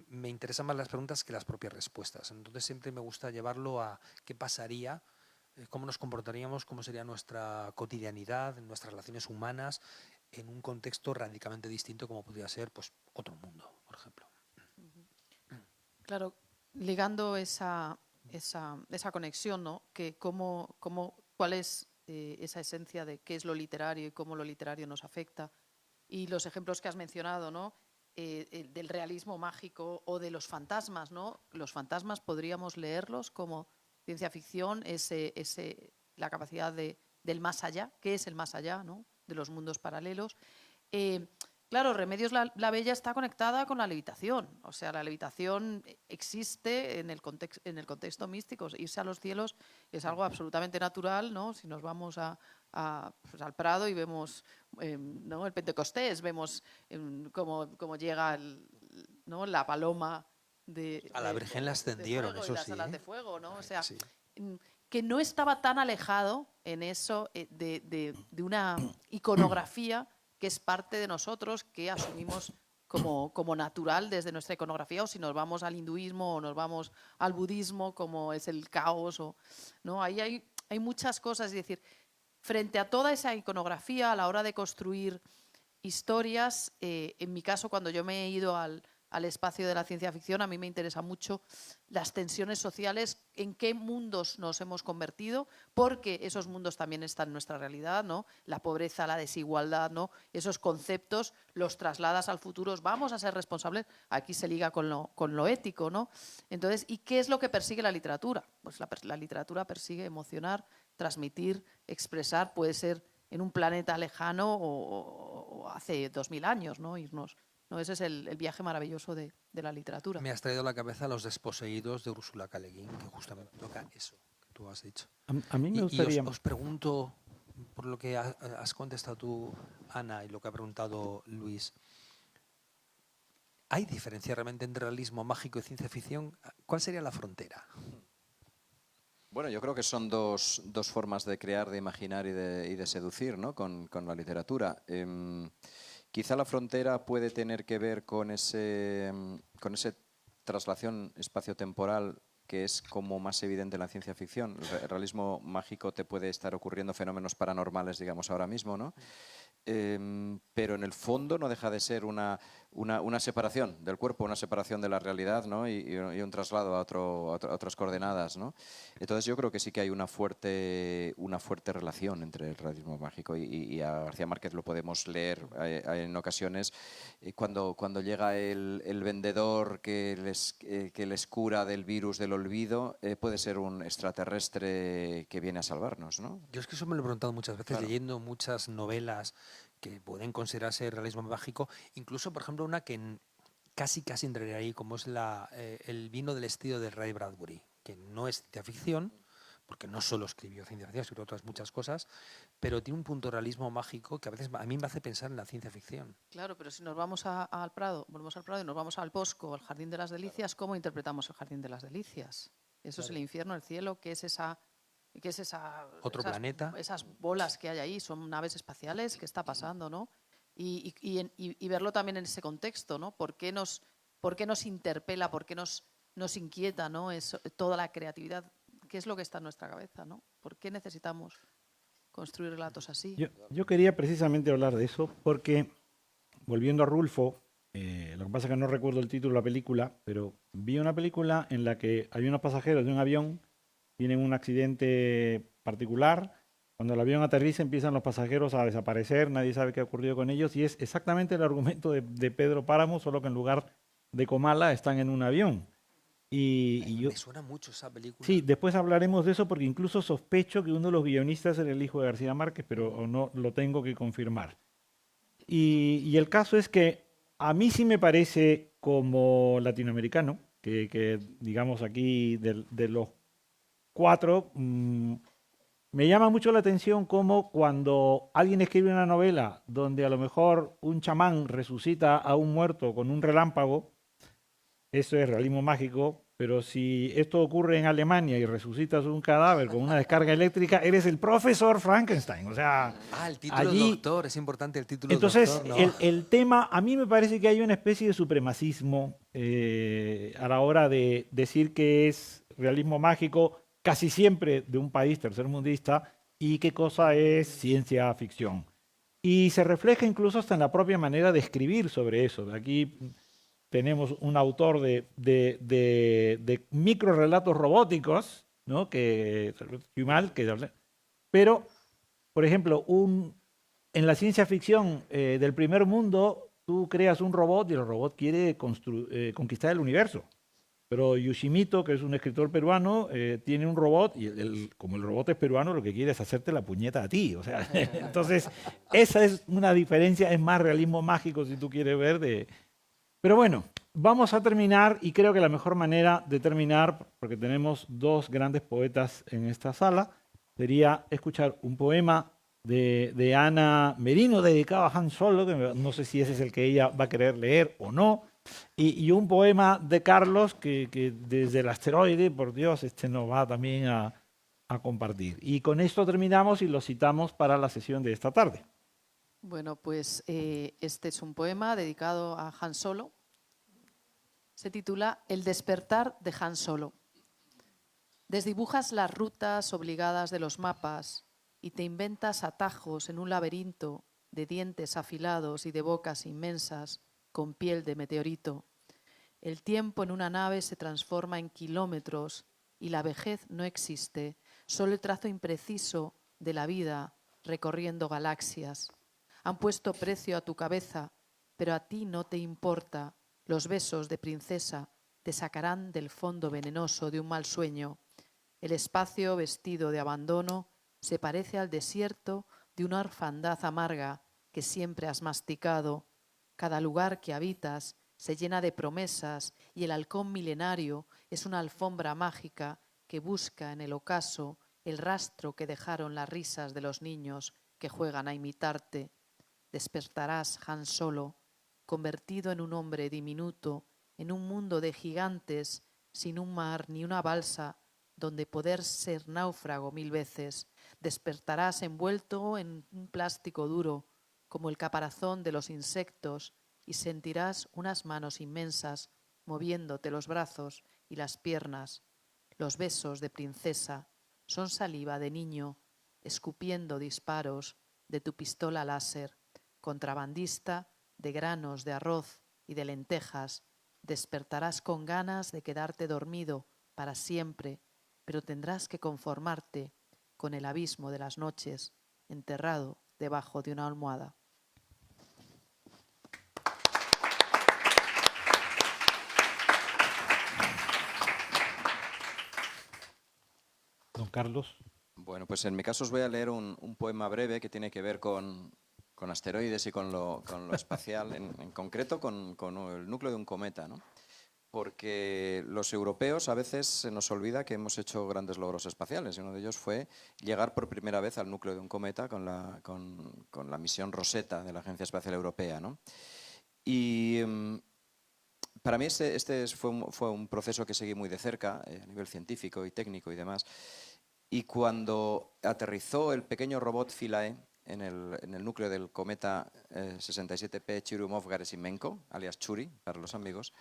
[SPEAKER 7] me interesan más las preguntas que las propias respuestas. Entonces siempre me gusta llevarlo a qué pasaría, cómo nos comportaríamos, cómo sería nuestra cotidianidad, nuestras relaciones humanas, en un contexto radicalmente distinto como podría ser pues, otro mundo, por ejemplo.
[SPEAKER 6] Claro, ligando esa conexión, ¿no? Que ¿cuál es esa esencia de qué es lo literario y cómo lo literario nos afecta? Y los ejemplos que has mencionado, ¿no? Del realismo mágico o de los fantasmas, ¿no? Los fantasmas podríamos leerlos como ciencia ficción, la capacidad del más allá. ¿Qué es el más allá, ¿no? De los mundos paralelos? Claro, Remedios la Bella está conectada con la levitación. O sea, la levitación existe en el contexto místico. Irse a los cielos es algo absolutamente natural, ¿no? Si nos vamos pues al Prado y vemos ¿no? el Pentecostés, vemos cómo llega la paloma
[SPEAKER 7] a la Virgen la ascendieron,
[SPEAKER 6] de fuego,
[SPEAKER 7] eso
[SPEAKER 6] y las
[SPEAKER 7] sí.
[SPEAKER 6] alas de fuego, ¿no? O sea,
[SPEAKER 7] sí.
[SPEAKER 6] Que no estaba tan alejado en eso de una iconografía que es parte de nosotros, que asumimos como natural desde nuestra iconografía, o si nos vamos al hinduismo o nos vamos al budismo, como es el caos, ¿no? Ahí hay muchas cosas, es decir, frente a toda esa iconografía a la hora de construir historias, en mi caso, cuando yo me he ido al espacio de la ciencia ficción, a mí me interesa mucho las tensiones sociales, en qué mundos nos hemos convertido, porque esos mundos también están en nuestra realidad, ¿no? La pobreza, la desigualdad, ¿no? Esos conceptos los trasladas al futuro, vamos a ser responsables, aquí se liga con lo ético, ¿no? Entonces, ¿y qué es lo que persigue la literatura? Pues la literatura persigue emocionar, transmitir, expresar, puede ser en un planeta lejano o hace 2000 años, ¿no? Irnos. No, ese es el viaje maravilloso de la literatura.
[SPEAKER 7] Me has traído a la cabeza Los desposeídos de Úrsula K. Le Guin, que justamente toca eso que tú has dicho.
[SPEAKER 4] A mí me gustaría...
[SPEAKER 7] Y os pregunto, por lo que has contestado tú, Ana, y lo que ha preguntado Luis, ¿hay diferencia realmente entre realismo mágico y ciencia ficción? ¿Cuál sería la frontera?
[SPEAKER 5] Bueno, yo creo que son dos formas de crear, de imaginar y de seducir, ¿no? con la literatura. Quizá la frontera puede tener que ver con esa traslación espacio-temporal que es como más evidente en la ciencia ficción. El realismo mágico te puede estar ocurriendo fenómenos paranormales, digamos, ahora mismo, ¿no? Pero en el fondo no deja de ser una una separación del cuerpo, una separación de la realidad, ¿no? y un traslado a otras coordenadas, ¿no? Entonces yo creo que sí que hay una fuerte relación entre el realismo mágico y a García Márquez lo podemos leer en ocasiones cuando llega el vendedor que les cura del virus del olvido, puede ser un extraterrestre que viene a salvarnos, ¿no?
[SPEAKER 7] Yo es que eso me lo he preguntado muchas veces, leyendo muchas novelas que pueden considerarse realismo mágico, incluso, por ejemplo, una que casi entraría ahí, como es El vino del estilo de Ray Bradbury, que no es ciencia ficción, porque no solo escribió ciencia ficción, sino otras muchas cosas, pero tiene un punto de realismo mágico que a veces a mí me hace pensar en la ciencia ficción.
[SPEAKER 6] Claro, pero si nos vamos al Prado, volvemos al Prado y nos vamos al Bosco, al Jardín de las Delicias, ¿cómo interpretamos el Jardín de las Delicias? Eso es el infierno, el cielo, ¿qué es esa
[SPEAKER 7] Otro planeta.
[SPEAKER 6] Esas bolas que hay ahí, son naves espaciales, ¿qué está pasando, no? Y verlo también en ese contexto, ¿no? ¿Por qué nos interpela, por qué nos inquieta, ¿no? Toda la creatividad, ¿qué es lo que está en nuestra cabeza, ¿no? ¿Por qué necesitamos construir relatos así?
[SPEAKER 4] Yo quería precisamente hablar de eso porque, volviendo a Rulfo, lo que pasa es que no recuerdo el título de la película, pero vi una película en la que hay unos pasajeros de un avión, tienen un accidente particular, cuando el avión aterriza empiezan los pasajeros a desaparecer, nadie sabe qué ha ocurrido con ellos, y es exactamente el argumento de Pedro Páramo, solo que en lugar de Comala están en un avión.
[SPEAKER 7] Me suena mucho esa película.
[SPEAKER 4] Sí, después hablaremos de eso porque incluso sospecho que uno de los guionistas era el hijo de García Márquez, pero no lo tengo que confirmar. Y el caso es que a mí sí me parece, como latinoamericano, que digamos aquí de los cuatro, me llama mucho la atención cómo cuando alguien escribe una novela donde a lo mejor un chamán resucita a un muerto con un relámpago, eso es realismo mágico, pero si esto ocurre en Alemania y resucitas un cadáver con una descarga eléctrica, eres el profesor Frankenstein. O sea,
[SPEAKER 7] el título
[SPEAKER 4] allí,
[SPEAKER 7] doctor, es importante el título
[SPEAKER 4] entonces,
[SPEAKER 7] doctor. ¿No?
[SPEAKER 4] el tema, a mí me parece que hay una especie de supremacismo a la hora de decir que es realismo mágico casi siempre de un país tercermundista y qué cosa es ciencia ficción. Y se refleja incluso hasta en la propia manera de escribir sobre eso. Aquí tenemos un autor de microrelatos robóticos, ¿no? Pero, por ejemplo, en la ciencia ficción del primer mundo, tú creas un robot y el robot quiere conquistar el universo. Pero Yoshimito, que es un escritor peruano, tiene un robot y como el robot es peruano, lo que quiere es hacerte la puñeta a ti. O sea, entonces, esa es una diferencia, es más realismo mágico, si tú quieres ver. Pero bueno, vamos a terminar y creo que la mejor manera de terminar, porque tenemos dos grandes poetas en esta sala, sería escuchar un poema de Ana Merino dedicado a Han Solo, que no sé si ese es el que ella va a querer leer o no, y un poema de Carlos que desde el asteroide, por Dios, nos va también a compartir. Y con esto terminamos y lo citamos para la sesión de esta tarde.
[SPEAKER 6] Bueno, pues este es un poema dedicado a Han Solo. Se titula El despertar de Han Solo. Desdibujas las rutas obligadas de los mapas y te inventas atajos en un laberinto de dientes afilados y de bocas inmensas con piel de meteorito. El tiempo en una nave se transforma en kilómetros y la vejez no existe, solo el trazo impreciso de la vida recorriendo galaxias. Han puesto precio a tu cabeza, pero a ti no te importa. Los besos de princesa te sacarán del fondo venenoso de un mal sueño. El espacio vestido de abandono se parece al desierto de una orfandad amarga que siempre has masticado. Cada lugar que habitas se llena de promesas y el halcón milenario es una alfombra mágica que busca en el ocaso el rastro que dejaron las risas de los niños que juegan a imitarte. Despertarás, Han Solo, convertido en un hombre diminuto, en un mundo de gigantes, sin un mar ni una balsa, donde poder ser náufrago 1000 veces. Despertarás envuelto en un plástico duro, como el caparazón de los insectos, y sentirás unas manos inmensas moviéndote los brazos y las piernas. Los besos de princesa son saliva de niño, escupiendo disparos de tu pistola láser, contrabandista de granos de arroz, y de lentejas, despertarás con ganas de quedarte dormido para siempre, pero tendrás que conformarte con el abismo de las noches, enterrado debajo de una almohada.
[SPEAKER 4] Don Carlos.
[SPEAKER 5] Bueno, pues en mi caso os voy a leer un poema breve que tiene que ver con asteroides y con lo espacial, en concreto con el núcleo de un cometa, ¿no? Porque los europeos a veces se nos olvida que hemos hecho grandes logros espaciales, y uno de ellos fue llegar por primera vez al núcleo de un cometa con la misión Rosetta de la Agencia Espacial Europea, ¿no? Y para mí este fue un proceso que seguí muy de cerca, a nivel científico y técnico y demás. Y cuando aterrizó el pequeño robot Philae en el núcleo del cometa 67P Churyumov-Gerasimenko, alias Churi para los amigos,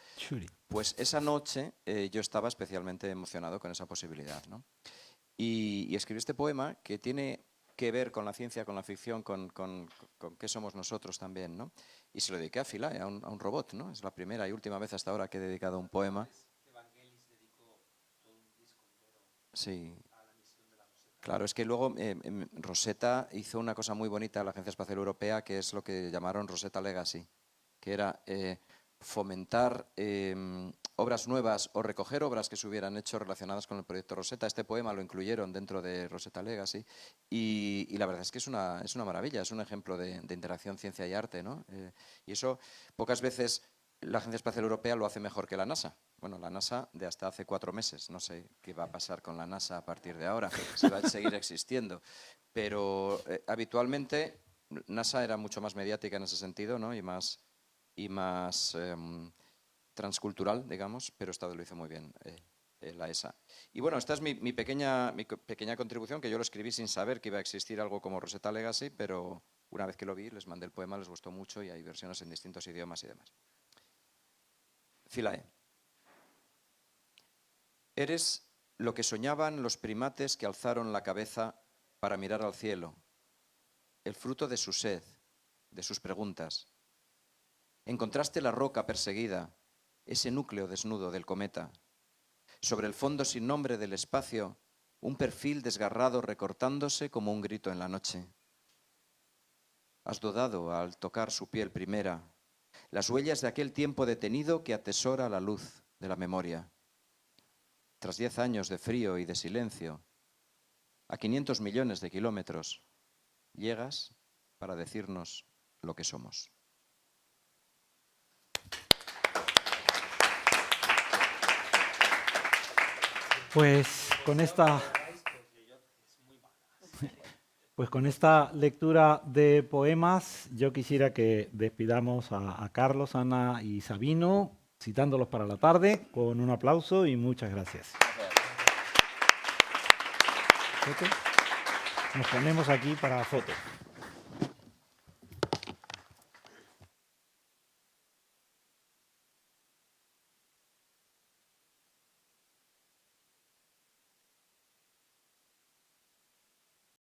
[SPEAKER 5] pues esa noche yo estaba especialmente emocionado con esa posibilidad, ¿no? Y escribí este poema que tiene que ver con la ciencia, con la ficción, con qué somos nosotros también, ¿no? Y se lo dediqué a Philae, a un robot, ¿no? Es la primera y última vez hasta ahora que he dedicado un poema. Sí. Claro, es que luego Rosetta hizo una cosa muy bonita a la Agencia Espacial Europea, que es lo que llamaron Rosetta Legacy, que era fomentar obras nuevas o recoger obras que se hubieran hecho relacionadas con el proyecto Rosetta. Este poema lo incluyeron dentro de Rosetta Legacy y la verdad es que es una maravilla, es un ejemplo de interacción ciencia y arte, ¿no? Y eso pocas veces la Agencia Espacial Europea lo hace mejor que la NASA. Bueno, la NASA de hasta hace 4 meses. No sé qué va a pasar con la NASA a partir de ahora, si va a seguir existiendo. Pero habitualmente NASA era mucho más mediática en ese sentido, ¿no? y más transcultural, digamos, pero esta lo hizo muy bien la ESA. Y bueno, esta es mi pequeña contribución, que yo lo escribí sin saber que iba a existir algo como Rosetta Legacy, pero una vez que lo vi, les mandé el poema, les gustó mucho y hay versiones en distintos idiomas y demás. Philae. Eres lo que soñaban los primates que alzaron la cabeza para mirar al cielo, el fruto de su sed, de sus preguntas. Encontraste la roca perseguida, ese núcleo desnudo del cometa. Sobre el fondo sin nombre del espacio, un perfil desgarrado recortándose como un grito en la noche. Has dudado al tocar su piel primera, las huellas de aquel tiempo detenido que atesora la luz de la memoria. Tras 10 años de frío y de silencio, a 500 millones de kilómetros, llegas para decirnos lo que somos.
[SPEAKER 4] Pues con esta lectura de poemas, yo quisiera que despidamos a Carlos, Ana y Sabino, citándolos para la tarde, con un aplauso y muchas gracias. Nos ponemos aquí para foto.